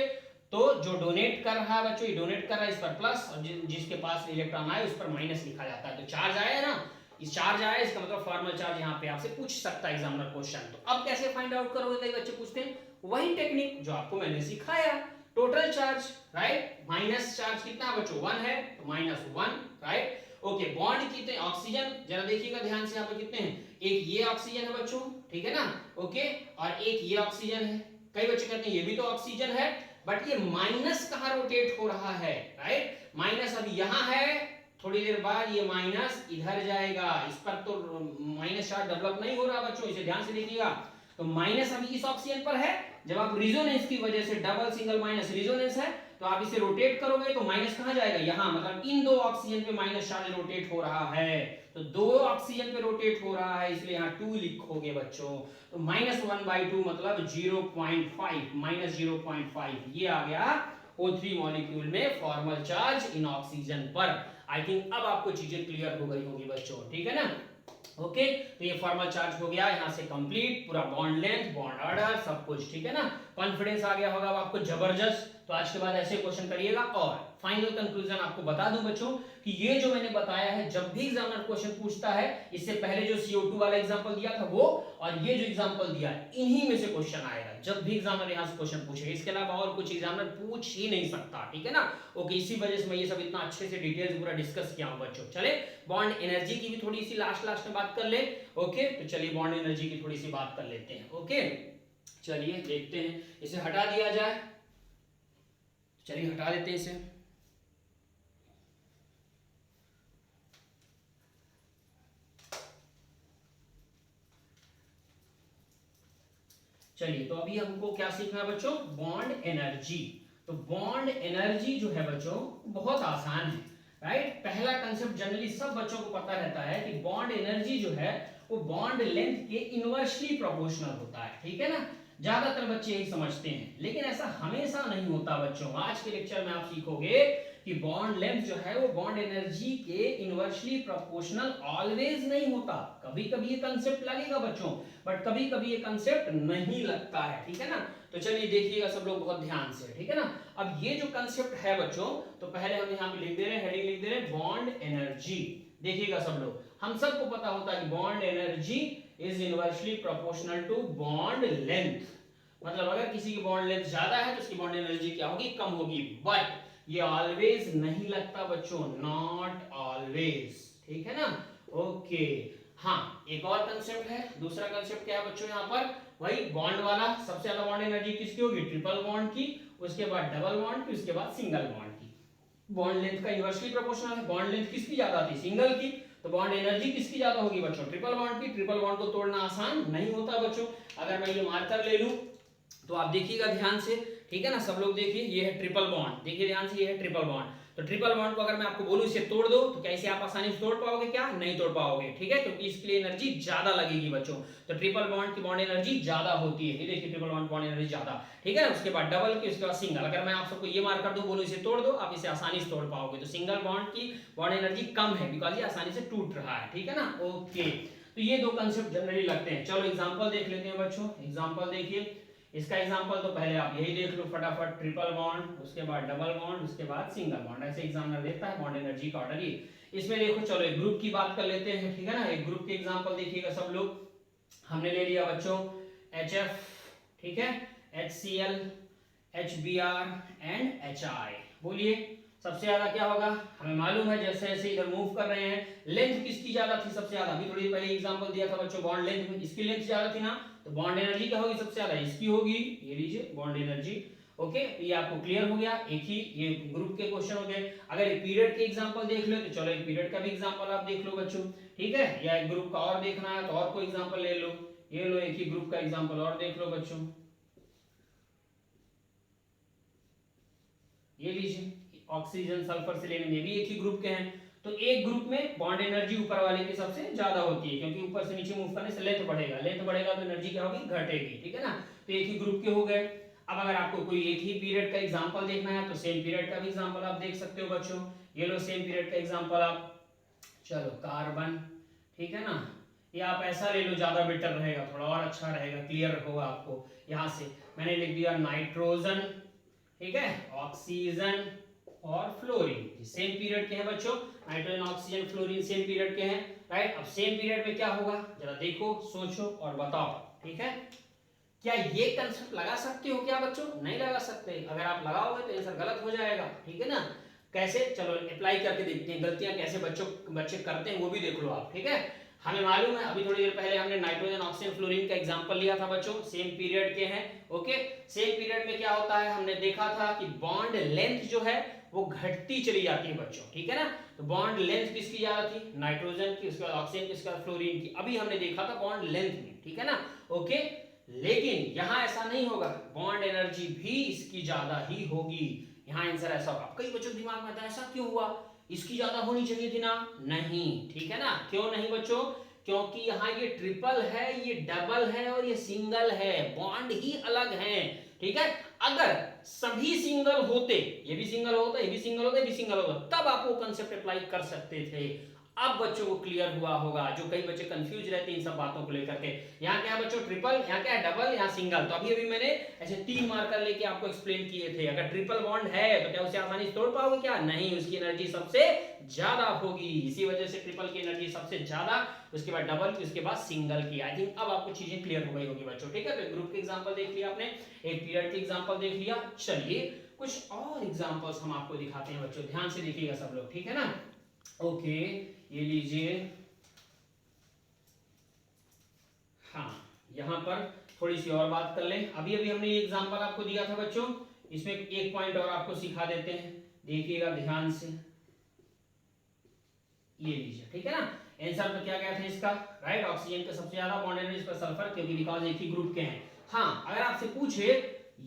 A: तो जो डोनेट कर रहा है बच्चों, ये डोनेट कर रहा है इस पर प्लस, और जिसके पास इलेक्ट्रॉन आए उस पर माइनस लिखा जाता है। तो चार्ज आया है ना, इस चार्ज आया, इसका मतलब फॉर्मल चार्ज यहाँ पे आपसे पूछ सकता है एग्जामिनर क्वेश्चन। तो अब कैसे फाइंड आउट करोगे, कई बच्चे पूछते हैं, वही टेक्निक जो आपको मैंने सिखाया, total charge, right, minus charge कितना बच्चों 1 है, तो -1, राइट। ओके, बॉन्ड कितने, ऑक्सीजन जरा देखिएगा ध्यान से, यहाँ पे कितने हैं, एक ये ऑक्सीजन है बच्चों, ठीक है ना, ओके, और एक ये ऑक्सीजन है। कई बच्चे कहते हैं ये भी तो ऑक्सीजन है, बट ये माइनस कहाँ रोटेट हो रहा है, राइट, माइनस अभी यहाँ है, थोड़ी देर बाद ये माइनस इधर जाएगा, इस पर तो माइनस चार्ज डेवलप नहीं हो रहा बच्चों, इसे ध्यान से देखिएगा। तो माइनस अभी इस ऑक्सीजन पर है, जब आप रिजोनेंस की वजह से डबल सिंगल माइनस रिजोनेंस है, तो आप इसे रोटेट करोगे तो माइनस कहां जाएगा, यहां, मतलब इन दो ऑक्सीजन पे माइनस चार्ज रोटेट हो रहा है, तो दो ऑक्सीजन पे रोटेट हो रहा है, इसलिए यहां 2 लिखोगे बच्चों। तो -1/2 मतलब 0.5, -0.5, ये आ गया O3 मॉलिक्यूल में फॉर्मल चार्ज इन ऑक्सीजन पर। आई थिंक अब आपको चीजें क्लियर हो गई होगी बच्चों, ठीक है ना। ओके, तो ये फॉर्मल चार्ज हो गया यहां से कंप्लीट, पूरा बॉन्ड लेंथ, बॉन्ड ऑर्डर, सब कुछ, ठीक है ना। कॉन्फिडेंस आ गया होगा आपको जबरदस्त। तो आज के बाद ऐसे क्वेश्चन करिएगा। और फाइनल कंक्लूजन आपको बता दूं बच्चों कि ये जो मैंने बताया है, जब भी एग्जामिनर क्वेश्चन पूछता है, इससे पहले जो CO2 वाला एग्जांपल दिया था वो, और ये जो एग्जांपल दिया है, इन्हीं में से क्वेश्चन आएगा जब भी एग्जामिनर यहां से क्वेश्चन पूछेगा, इसके अलावा और कुछ एग्जामिनर पूछ ही नहीं सकता, ठीक है ना। ओके, इसी वजह से मैं ये सब इतना अच्छे से डिटेल्स पूरा डिस्कस किया हूं बच्चों। चले बॉन्ड एनर्जी की भी थोड़ी सी लास्ट में बात कर ले। ओके, तो चलिए बॉन्ड एनर्जी की थोड़ी सी बात कर लेते हैं। ओके, चलिए देखते हैं, इसे हटा दिया जाए, चलिए हटा देते हैं इसे। चलिए, तो अभी हमको क्या सीखना है बच्चों, बॉन्ड एनर्जी। तो बॉन्ड एनर्जी जो है बच्चों बहुत आसान है, राइट। पहला कंसेप्ट जनरली सब बच्चों को पता रहता है कि बॉन्ड एनर्जी जो है वो बॉन्ड लेंथ के इनवर्सली प्रोपोर्शनल होता है, ठीक है ना। ज्यादातर बच्चे यही समझते हैं, लेकिन ऐसा हमेशा नहीं होता बच्चों। आज के लेक्चर में आप सीखोगे कि बॉन्ड लेंथ जो है वो बॉन्ड एनर्जी के इनवर्सली प्रोपोर्शनल ऑलवेज नहीं होता। कभी कभी ये कंसेप्ट लगेगा बच्चों, बट कभी कभी ये कंसेप्ट नहीं लगता है, ठीक है ना। तो चलिए देखिएगा सब लोग बहुत ध्यान से, ठीक है ना। अब ये जो कंसेप्ट है बच्चों, तो पहले हम यहाँ पे लिख दे रहे हैं, हेडिंग लिख दे रहे हैं बॉन्ड एनर्जी। देखिएगा सब लोग, हम सबको पता होता है कि bond energy is inversely proportional to bond length. मतलब अगर किसी की बॉन्ड लेंथ ज्यादा है तो उसकी बॉन्ड एनर्जी क्या होगी, कम होगी। बट ये ऑलवेज नहीं लगता बच्चों, नॉट ऑलवेज, ठीक है ना। ओके, हाँ, एक और कंसेप्ट है, दूसरा कंसेप्ट क्या है बच्चों, यहाँ पर वही बॉन्ड वाला। सबसे ज्यादा बॉन्ड एनर्जी किसकी होगी, ट्रिपल बॉन्ड की, उसके बाद डबल बॉन्ड की, उसके बाद सिंगल बॉन्ड की। बॉन्ड लेंथ का इनवर्सली प्रोपोर्शनल है, बॉन्ड लेंथ किसकी ज्यादा थी, सिंगल की, तो बॉन्ड एनर्जी किसकी ज्यादा होगी बच्चों, ट्रिपल बॉन्ड की। ट्रिपल बॉन्ड को तोड़ना आसान नहीं होता बच्चों। अगर मैं ये मार्कर ले लूं तो आप देखिएगा ध्यान से, ठीक है ना, सब लोग देखिए, ये है ट्रिपल बॉन्ड, देखिए ध्यान से, ये है ट्रिपल बॉन्ड। तो ट्रिपल बॉन्ड को अगर मैं आपको बोलूं इसे तोड़ दो तो क्या इसे आप आसानी से तोड़ पाओगे? क्या नहीं तोड़ पाओगे, ठीक है, क्योंकि इसके लिए एनर्जी ज्यादा लगेगी बच्चों। तो ट्रिपल बॉन्ड की बॉन्ड एनर्जी ज्यादा होती है, ये देखिए ट्रिपल बॉन्ड बॉन्ड एनर्जी ज्यादा, ठीक है ना। उसके बाद डबल की, उसके बाद सिंगल। अगर मैं आप सबको ये मार्क कर दूं, बोलूं इसे तोड़ दो, आप इसे आसानी से तोड़ पाओगे। तो सिंगल बॉन्ड की बॉन्ड एनर्जी कम है बिकॉज ये आसानी से टूट रहा है, ठीक है ना। ओके, तो ये दो कंसेप्ट जनरली लगते हैं। चलो एग्जांपल देख लेते हैं बच्चों। एग्जांपल देखिए, इसका एग्जांपल तो पहले आप यही देख लो फटाफट, ट्रिपल बॉन्ड, उसके बाद डबल बॉन्ड, उसके बाद सिंगल बॉन्ड। ऐसे एग्जामिनर देता है बॉन्ड एनर्जी का ऑर्डर ये। इसमें देखो, चलो एक ग्रुप की बात कर लेते हैं, ठीक है ना। एक ग्रुप के एग्जांपल देखिएगा सब लोग। हमने ले लिया बच्चों HF, ठीक है, HCl, HBr एंड HI। बोलिए सबसे ज्यादा क्या होगा? हमें मालूम है जैसे जैसे इधर मूव कर रहे हैं, लेंथ किसकी ज्यादा थी सबसे ज्यादा? अभी थोड़ी देर पहले एग्जांपल दिया था बच्चों, बॉन्ड लेंथ में इसकी लेंथ ज्यादा थी ना, तो बॉन्ड एनर्जी क्या होगी सबसे ज्यादा? इसकी होगी, ये लीजिए बॉन्ड एनर्जी। ओके, ये आपको क्लियर हो गया। एक ही ये ग्रुप के क्वेश्चन हो गए। अगर एक पीरियड के एग्जांपल देख लो तो चलो एक पीरियड का भी एग्जांपल आप देख लो बच्चों, ठीक है, या एक ग्रुप का और देखना है तो और कोई एग्जांपल ले लो। ये लो एक ही ग्रुप का एग्जांपल और देख लो बच्चों, ये लीजिए ऑक्सीजन सल्फर सेलेनियम, ये भी एक ही ग्रुप के हैं। तो एक ग्रुप में बॉन्ड एनर्जी ऊपर वाले की सबसे ज्यादा होती है, क्योंकि ऊपर से नीचे मूव करने से लेंथ बढ़ेगा, लेंथ बढ़ेगा तो एनर्जी क्या होगी? घटेगी, ठीक है ना। तो एक ही ग्रुप के हो गए। अब अगर आपको कोई एक ही पीरियड का एग्जांपल देखना है तो सेम पीरियड का भी एग्जांपल आप देख सकते हो बच्चों। ये लो सेम पीरियड का एग्जांपल आप, चलो कार्बन, ठीक है ना, ये आप ऐसा ले लो, ज्यादा बेटर रहेगा, थोड़ा और अच्छा रहेगा, क्लियर होगा आपको। यहां से मैंने लिख दिया नाइट्रोजन, ठीक है, ऑक्सीजन और फ्लोरीन, सेम पीरियड के हैं बच्चों। Nitrogen, oxygen, fluorine same period के हैं, राइट। अब सेम पीरियड में क्या होगा जरा देखो, सोचो और बताओ, ठीक है। क्या ये कंसेप्ट लगा सकते हो क्या बच्चों? नहीं लगा सकते। अगर आप लगाओगे तो आंसर गलत हो जाएगा, ठीक है ना। कैसे? चलो अप्लाई करके देखते हैं, गलतियां कैसे बच्चे करते हैं वो भी देख लो आप, ठीक है। हमें मालूम है, अभी थोड़ी देर पहले हमने नाइट्रोजन, ऑक्सीजन, फ्लोरीन का एग्जांपल लिया था बच्चों, सेम पीरियड के हैं। ओके, सेम पीरियड में क्या होता है, हमने देखा था कि बॉन्ड लेंथ जो है वो घटती चली जाती है बच्चों, ठीक है ना। तो बॉन्ड लेंथ किसकी ज्यादा थी? नाइट्रोजन की, उसके बाद ऑक्सीजन की, उसके बाद फ्लोरीन की। अभी हमने देखा था बॉन्ड लेंथ में, ठीक है ना। ओके, लेकिन यहां ऐसा नहीं होगा, बॉन्ड एनर्जी भी इसकी ज्यादा ही होगी। यहां आंसर ऐसा होगा। कई बच्चों के दिमाग में आता है ऐसा क्यों हुआ, इसकी ज्यादा होनी चाहिए थी ना। नहीं, ठीक है ना। क्यों नहीं बच्चों? क्योंकि यहाँ ये ट्रिपल है, ये डबल है और ये सिंगल है, बॉन्ड ही अलग है, ठीक है। अगर सभी सिंगल होते, ये भी सिंगल होता, ये भी सिंगल होता, ये भी सिंगल होता, तब आप वो कंसेप्ट अप्लाई कर सकते थे। अब बच्चों को क्लियर हुआ होगा, जो कई बच्चे कंफ्यूज रहते हैं इन सब बातों को लेकर के। यहाँ क्या है बच्चों? ट्रिपल, यहाँ क्या है? डबल, यहाँ सिंगल। तो अभी अभी मैंने ऐसे 3 मार्कर लेके आपको एक्सप्लेन किए थे। अगर ट्रिपल बॉन्ड है तो क्या उसे आसानी से तोड़ पाओगे? क्या नहीं, उसकी एनर्जी सबसे ज्यादा होगी। इसी वजह से ट्रिपल की एनर्जी सबसे ज्यादा, उसके बाद डबल की, उसके बाद सिंगल की। आई थिंक अब आपको चीजें क्लियर हो गई होगी बच्चों, ठीक है। तो ग्रुप के एग्जांपल देख लिया आपने, एक पीरियड के एग्जांपल देख लिया। चलिए कुछ और एग्जांपल्स हम आपको दिखाते हैं बच्चों, ध्यान से देखिएगा सब लोग, ठीक है ना। ओके, ये लीजिए, हाँ, यहां पर थोड़ी सी और बात कर लें। अभी अभी हमने ये एग्जांपल आपको दिया था बच्चों, इसमें एक पॉइंट और आपको सिखा देते हैं, देखिएगा ध्यान से। ये लीजिए, ठीक है ना। आंसर तो क्या गया था इसका? राइट, ऑक्सीजन का सबसे ज्यादा बॉन्ड एनर्जी पर सल्फर, क्योंकि बिकॉज एक ही ग्रुप के हैं। हाँ, अगर आपसे पूछे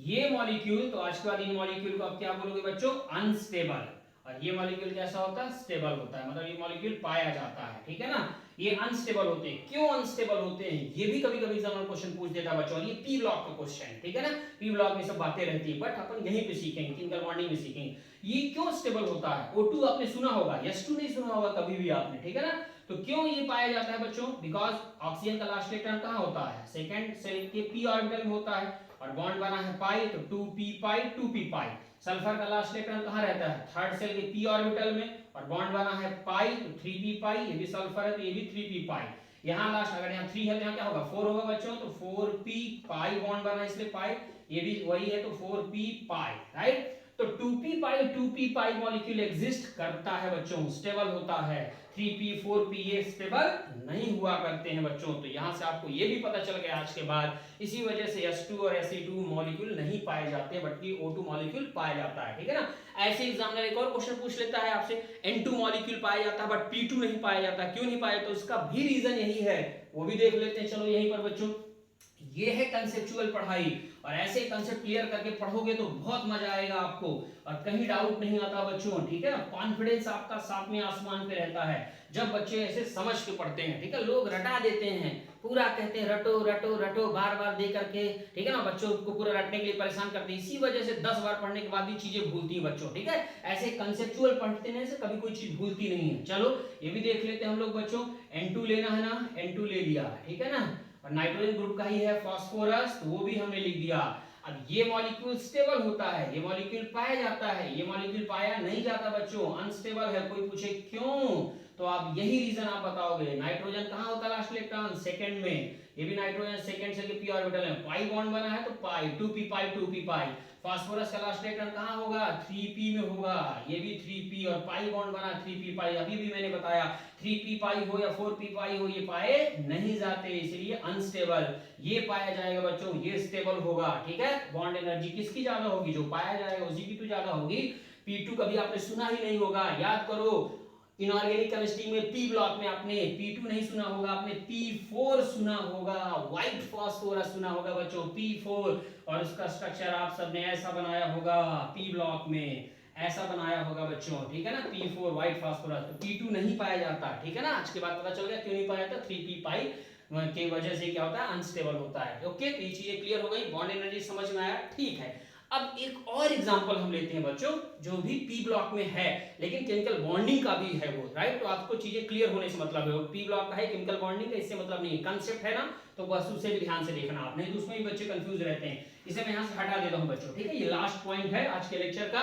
A: ये मॉलिक्यूल, तो आज के बाद इन मॉलिक्यूल को आप क्या बोलोगे बच्चों? अनस्टेबल। और ये मॉलिक्यूल कैसा होता है? स्टेबल होता है, मतलब ये मॉलिक्यूल पाया जाता है, ठीक है ना। ये अनस्टेबल होते हैं। क्यों अनस्टेबल होते हैं ये भी कभी कभी एग्जाम में क्वेश्चन पूछ देता है बच्चों। ये पी ब्लॉक का क्वेश्चन है, ठीक है ना। पी ब्लॉक में सब बातें रहती है, बट अपन यहीं पे सीखेंगे, केमिकल बॉन्डिंग में सीखेंगे। ये क्यों स्टेबल होता है? O2 आपने सुना होगा, S2 नहीं सुना होगा कभी भी आपने, ठीक है ना। तो क्यों ये पाया जाता है बच्चों? बिकॉज ऑक्सीजन का लास्ट इलेक्ट्रॉन कहां होता है? सेकंड सेल के p ऑर्बिटल में होता है, और बॉन्ड बना है पाई, तो 2p पाई 2p पाई। सल्फर का लास्ट इलेक्ट्रॉन कहां रहता है? थर्ड सेल के p ऑर्बिटल में, और बॉन्ड बना है पाई, तो 3p पाई, ये भी सल्फर है तो ये भी 3p पाई। यहाँ लास्ट, अगर यहाँ 3 है तो यहाँ क्या होगा? 4 होगा बच्चों, तो 4p पाई बॉन्ड बना इसलिए पाई, ये भी वही है तो 4p पाई, राइट। तो 2p पाई 2p पाई मॉलिक्यूल एग्जिस्ट करता है बच्चों, स्टेबल होता है। 3p 4p ये स्टेबल नहीं हुआ करते हैं बच्चों। तो यहां से आपको ये भी पता चल गया आज के बाद, इसी वजह से S2 और Se2 मॉलिक्यूल नहीं पाए जाते, बल्कि O2 मॉलिक्यूल पाया जाता है, ठीक है ना। ऐसे एग्जामिनर एक और क्वेश्चन पूछ लेता है आपसे, N2 मॉलिक्यूल पाया जाता है बट P2 नहीं पाया जाता, क्यों नहीं पाया? तो उसका भी रीजन यही है, वो भी देख लेते हैं। चलो यहीं पर बच्चों, ये है कंसेप्चुअल पढ़ाई, और ऐसे कंसेप्ट क्लियर करके पढ़ोगे तो बहुत मजा आएगा आपको, और कहीं डाउट नहीं आता बच्चों, ठीक है ना। कॉन्फिडेंस आपका सातवें आसमान पे रहता है जब बच्चे ऐसे समझ के पढ़ते हैं, ठीक है। लोग रटा देते हैं, पूरा कहते हैं रटो रटो रटो बार बार दे करके, ठीक है ना, बच्चों को पूरा रटने के लिए परेशान करते हैं, इसी वजह से 10 बार पढ़ने के बाद भी चीजें भूलती हैं बच्चों, ठीक है। ऐसे कंसेप्चुअल पढ़ने से कभी कोई चीज भूलती नहीं है। चलो ये भी देख लेते हैं हम लोग बच्चों। N2 लेना है ना, N2 ले लिया, ठीक है ना, और नाइट्रोजन ग्रुप का ही है फास्फोरस, तो वो भी हमने लिख दिया। अब ये मॉलिक्यूल स्टेबल होता है, ये मॉलिक्यूल पाया जाता है, ये मॉलिक्यूल पाया नहीं जाता बच्चों, अनस्टेबल है। कोई पूछे क्यों, तो आप यही रीजन आप बताओगे। नाइट्रोजन कहाँ होता है लास्ट इलेक्ट्रॉन, सेकंड में, ये भी नाइट्रोजन सेकंड से पी ऑर्बिटल में, पाई बॉन्ड बना है तो पाई, 2p पाई 2p पाई। फास्फोरस का लास्ट इलेक्ट्रॉन कहाँ होगा, 3p में होगा, ये भी 3p, और पाई बॉन्ड बना 3p पाई। अभी भी मैंने बताया 3p पाई हो या 4p पाई हो, ये पाए नहीं जाते, इसलिए अनस्टेबल। ये पाया जाएगा बच्चों, ये स्टेबल होगा, ठीक है। बॉन्ड एनर्जी किसकी ज्यादा होगी, जो पाया जाएगा उसी की तो ज्यादा होगी। P2 कभी आपने सुना ही नहीं होगा, याद करो। इनऑर्गेनिक केमिस्ट्री में पी ब्लॉक में आपने P2 नहीं सुना होगा, आपने P4 सुना होगा, व्हाइट फास्फोरस सुना होगा बच्चों, P4, और उसका स्ट्रक्चर आप सबने ऐसा बनाया होगा, पी ब्लॉक में ऐसा बनाया होगा बच्चों, ठीक है ना, P4 व्हाइट फास्फोरस। तो P2 नहीं पाया जाता, ठीक है ना। आज के बाद पता चल गया क्यों नहीं पाया जाता, 3p पाई के वजह से क्या होता है, अनस्टेबल होता है। ओके, तो ये चीजें क्लियर हो गई, बॉन्ड एनर्जी समझ में आया, ठीक है। अब एक और एग्जांपल हम लेते हैं बच्चों, जो भी पी ब्लॉक में है लेकिन केमिकल बॉन्डिंग का भी है वो, राइट। तो आपको चीजें क्लियर होने से मतलब है, पी ब्लॉक का है, केमिकल बॉन्डिंग का इससे मतलब नहीं है, कंसेप्ट है ना, तो बस उसे भी ध्यान से देखना आपने, तो उसमें भी बच्चे कंफ्यूज रहते हैं। इसे मैं यहाँ से हटा देता हूँ बच्चों, ठीक है। ये लास्ट पॉइंट है आज के लेक्चर का,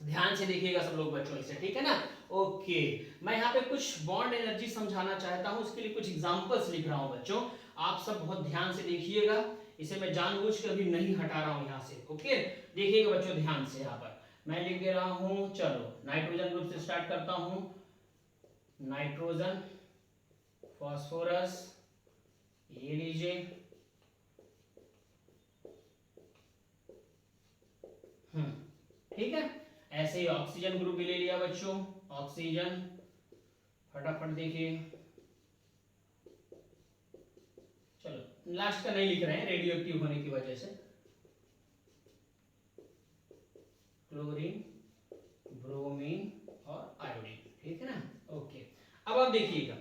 A: ध्यान से देखिएगा सब लोग बच्चों इसे, ठीक है ना। ओके, मैं यहाँ पे कुछ बॉन्ड एनर्जी समझाना चाहता हूँ, उसके लिए कुछ एग्जांपल्स लिख रहा हूँ बच्चों, आप सब बहुत ध्यान से देखिएगा। इसे मैं जानबूझ के अभी नहीं हटा रहा हूँ यहाँ से, ओके। देखिएगा बच्चों ध्यान से, यहाँ पर मैं लिख दे रहा हूँ। चलो नाइट्रोजन ग्रुप से स्टार्ट करता हूँ, नाइट्रोजन, फास्फोरस, ये लीजिए, ठीक है। ऐसे ही ऑक्सीजन ग्रुप भी ले लिया बच्चों, ऑक्सीजन, फटाफट देखिए। चलो लास्ट का नहीं लिख रहे हैं रेडियो एक्टिव होने की वजह से, क्लोरीन, ब्रोमीन और आयोडीन, ठीक है ना। ओके, अब आप देखिएगा,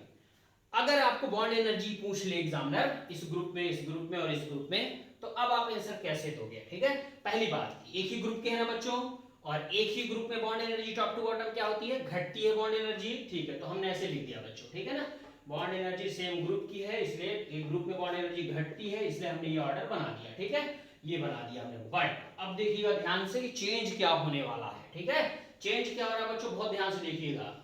A: अगर आपको बॉन्ड एनर्जी पूछ ले एग्जामिनर, इस ग्रुप में, इस ग्रुप में और इस ग्रुप में, तो अब आप आंसर कैसे दोगे, ठीक है। पहली बात, एक ही ग्रुप के हैं ना बच्चों, और एक ही ग्रुप में bond energy top to bottom क्या होती है, घटती है बॉन्ड एनर्जी, ठीक है। तो हमने ऐसे लिख दिया बच्चों, ठीक है ना, बॉन्ड एनर्जी सेम ग्रुप की है, इसलिए एक ग्रुप में बॉन्ड एनर्जी घटती है, इसलिए हमने ये ऑर्डर बना दिया, ठीक है, ये बना दिया हमने। बट अब देखिएगा ध्यान से कि चेंज क्या होने वाला है, ठीक है। चेंज क्या हो रहा है बच्चों, बहुत ध्यान से देखिएगा।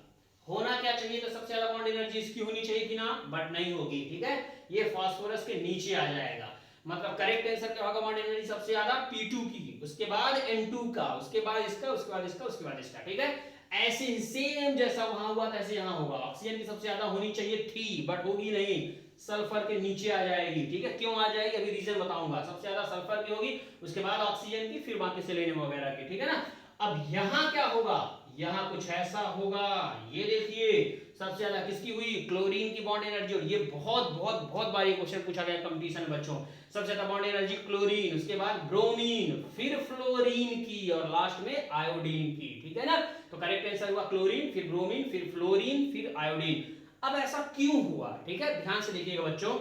A: होना क्या चाहिए था, सबसे ज्यादा बॉन्ड एनर्जी इसकी होनी चाहिए थी ना, बट नहीं होगी, ठीक है। ये फास्फोरस के नीचे आ जाएगा, मतलब करेक्ट आंसर क्या होगा, बॉन्ड एनर्जी सबसे ज्यादा P2 की, उसके बाद N2 का, उसके बाद इसका, उसके बाद इसका, उसके बाद इसका, ठीक है। ऐसे ही सेम जैसा वहां हुआ था ऐसे यहाँ होगा। ऑक्सीजन की सबसे ज्यादा होनी चाहिए थी, बट होगी नहीं, सल्फर के नीचे आ जाएगी, ठीक है। क्यों आ जाएगी अभी रीजन बताऊंगा। सबसे ज्यादा सल्फर की होगी, उसके बाद ऑक्सीजन की, फिर बाकी सेलेनियम वगैरह की, ठीक है ना। अब यहाँ क्या होगा, यहाँ कुछ ऐसा होगा, ये देखिए सबसे ज्यादा किसकी हुई, क्लोरीन की बॉन्ड एनर्जी। और ये बहुत बहुत बहुत बार ये क्वेश्चन पूछा गया कंपटीशन में बच्चों, सबसे ज्यादा बॉन्ड एनर्जी क्लोरीन, उसके बाद ब्रोमीन, फिर फ्लोरीन की, और लास्ट में आयोडीन की, ठीक है ना। तो करेक्ट आंसर हुआ क्लोरीन, फिर ब्रोमीन, फिर फ्लोरीन, फिर आयोडीन। अब ऐसा क्यों हुआ, ठीक है, ध्यान से देखिएगा बच्चों।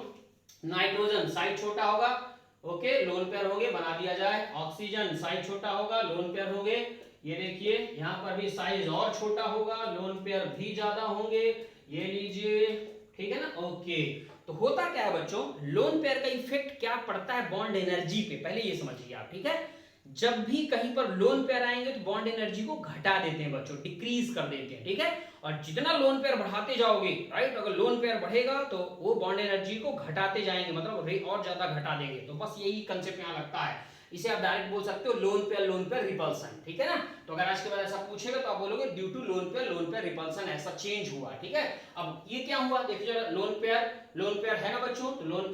A: नाइट्रोजन साइज छोटा होगा, ओके, लोन पेयर हो गए, बना दिया जाए। ऑक्सीजन साइज छोटा होगा, लोन पेयर हो गए। ये देखिए यहाँ पर भी साइज और छोटा होगा, लोन पेयर भी ज्यादा होंगे, ये लीजिए, ठीक है ना। ओके, तो होता क्या है बच्चों, लोन पेयर का इफेक्ट क्या पड़ता है बॉन्ड एनर्जी पे, पहले ये समझिए आप, ठीक है। जब भी कहीं पर लोन पेयर आएंगे तो बॉन्ड एनर्जी को घटा देते हैं बच्चों, डिक्रीज कर देते हैं, ठीक है। और जितना लोन पेयर बढ़ाते जाओगे, राइट, अगर लोन पेयर बढ़ेगा तो वो बॉन्ड एनर्जी को घटाते जाएंगे, मतलब और ज्यादा घटा देंगे। तो बस यही कंसेप्ट यहाँ लगता है। इसे आप डायरेक्ट बोल सकते हो लोन पेयर रिपल्सन, ठीक है ना। तो अगर आज के बाद ऐसा पूछेगा तो आप बोलोगे due to lone pair repulsion ऐसा चेंज हुआ, ठीक है। अब ये क्या हुआ देखिए जरा, लोन पेयर है ना बच्चों, तो लोन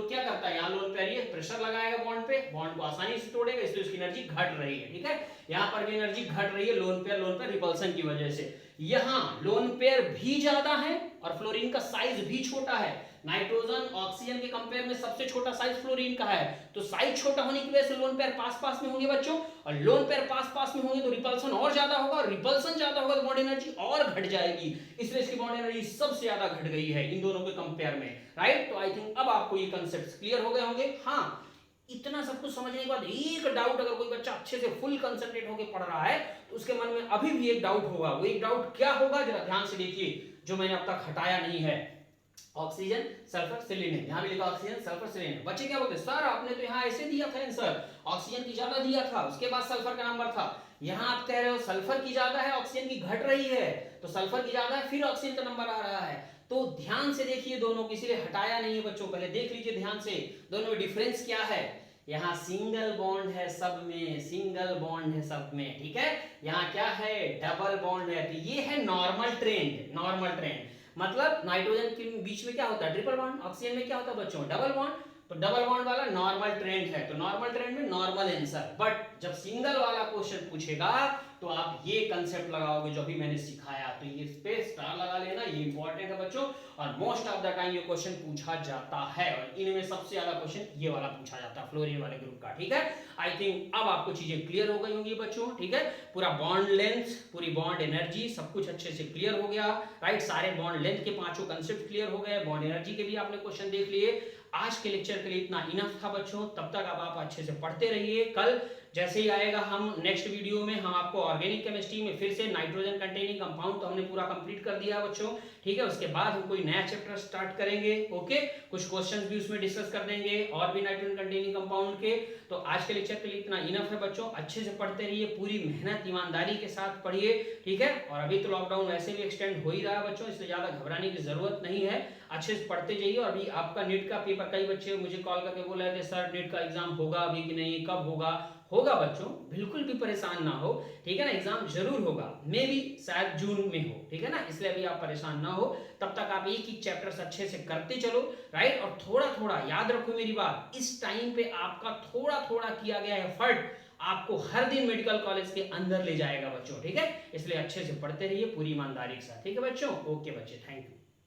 A: क्या करता है, यहाँ लोन पेयर ये प्रेशर लगाएगा बॉन्ड पे, बॉन्ड को आसानी से तोड़ेगा, इसलिए उसकी एनर्जी घट रही है, ठीक है। यहाँ पर भी एनर्जी घट रही है लोन पेयर रिपल्सन की वजह से। यहाँ लोन पेयर भी ज्यादा है और फ्लोरीन का साइज भी छोटा है, नाइट्रोजन ऑक्सीजन के कंपेयर में सबसे छोटा साइज फ्लोरीन का है, तो साइज छोटा होने की वजह से लोन पेयर पास पास में होंगे बच्चों, और लोन पेयर पास पास में होंगे तो रिपल्सन और ज्यादा होगा, और रिपल्सन ज्यादा होगा तो बॉन्ड एनर्जी और घट जाएगी, इसलिए इसकी बॉन्ड एनर्जी सबसे ज्यादा घट गई है इन दोनों के कंपेयर में, राइट। तो आई थिंक अब आपको ये कंसेप्ट क्लियर हो गए होंगे। हाँ, इतना सब कुछ समझने के बाद एक डाउट, अगर कोई बच्चा अच्छे से फुल कंसंट्रेट होकर पढ़ रहा है तो उसके मन में अभी भी एक डाउट होगा, वो एक डाउट क्या होगा जरा ध्यान से देखिए, जो मैंने अब तक हटाया नहीं है। ऑक्सीजन सल्फर सेलेनियम, यहां भी लिखा ऑक्सीजन सल्फर सेलेनियम, बच्चे क्या बोलते हैं सर आपने तो यहां ऐसे दिया था आंसर, ऑक्सीजन की ज्यादा दिया था, उसके बाद सल्फर का नंबर था, यहां आप कह रहे हो सल्फर की ज्यादा है ऑक्सीजन की घट रही है, तो सल्फर की ज्यादा है फिर ऑक्सीजन का नंबर आ रहा है। तो ध्यान से देखिए दोनों, इसीलिए हटाया नहीं है बच्चों, पहले देख लीजिए ध्यान से दोनों में डिफरेंस क्या है। यहाँ सिंगल बॉन्ड है सब में, सिंगल बॉन्ड है सब में, ठीक है। यहाँ क्या है, डबल बॉन्ड है, तो ये है नॉर्मल ट्रेंड, नॉर्मल ट्रेंड मतलब नाइट्रोजन के बीच में क्या होता है ट्रिपल बॉन्ड, ऑक्सीजन में क्या होता है बच्चों डबल बॉन्ड, तो डबल बॉन्ड वाला नॉर्मल ट्रेंड है, तो नॉर्मल ट्रेंड में नॉर्मल आंसर। बट जब सिंगल वाला क्वेश्चन पूछेगा तो आप ये कंसेप्ट लगाओगे जो अभी मैंने सिखाया, तो ये पे स्टार लगा लेना, ये इंपॉर्टेंट है बच्चों, और मोस्ट ऑफ द टाइम ये क्वेश्चन पूछा जाता है, और इनमें सबसे ज्यादा क्वेश्चन ये वाला पूछा जाता है फ्लोरीन वाले ग्रुप का, ठीक है। आई थिंक अब आपको चीजें क्लियर हो गई होंगी बच्चों, ठीक है। पूरा बॉन्ड लेंथ, पूरी बॉन्ड एनर्जी सब कुछ अच्छे से क्लियर हो गया, राइट। सारे बॉन्ड लेंथ के पांचों कंसेप्ट क्लियर हो गए, बॉन्ड एनर्जी के भी आपने क्वेश्चन देख लिए। आज के लेक्चर के लिए इतना इनफ था बच्चों, तब तक अब आप अच्छे से पढ़ते रहिए। कल जैसे ही आएगा हम नेक्स्ट वीडियो में हम आपको ऑर्गेनिक केमिस्ट्री में फिर से नाइट्रोजन कंटेनिंग कंपाउंड तो हमने पूरा कंप्लीट कर दिया है बच्चों, ठीक है। उसके बाद हम कोई नया चैप्टर स्टार्ट करेंगे, ओके। कुछ क्वेश्चंस भी उसमें डिस्कस कर देंगे और भी नाइट्रोजन कंटेनिंग कंपाउंड के। तो आज के लेक्चर के लिए इतना इनफ है बच्चों, अच्छे से पढ़ते रहिए, पूरी मेहनत ईमानदारी के साथ पढ़िए, ठीक है। और अभी तो लॉकडाउन वैसे भी एक्सटेंड हो ही रहा है बच्चों, इसलिए ज्यादा घबराने की जरूरत नहीं है, अच्छे से पढ़ते जाइए। और अभी आपका नीट का पेपर, कई बच्चे मुझे कॉल करके बोल रहे थे सर नीट का एग्जाम होगा अभी कि नहीं, कब होगा, होगा बच्चों, बिल्कुल भी परेशान ना हो, ठीक है ना। एग्जाम जरूर होगा, मे भी शायद जून में हो, ठीक है ना, इसलिए अभी आप परेशान ना हो। तब तक आप एक ही चैप्टर्स अच्छे से करते चलो, राइट। और थोड़ा थोड़ा याद रखो मेरी बात, इस टाइम पे आपका थोड़ा थोड़ा किया गया एफर्ट आपको हर दिन मेडिकल कॉलेज के अंदर ले जाएगा बच्चों, ठीक है। इसलिए अच्छे से पढ़ते रहिए पूरी ईमानदारी के साथ, ठीक है बच्चों। ओके बच्चे, थैंक यू।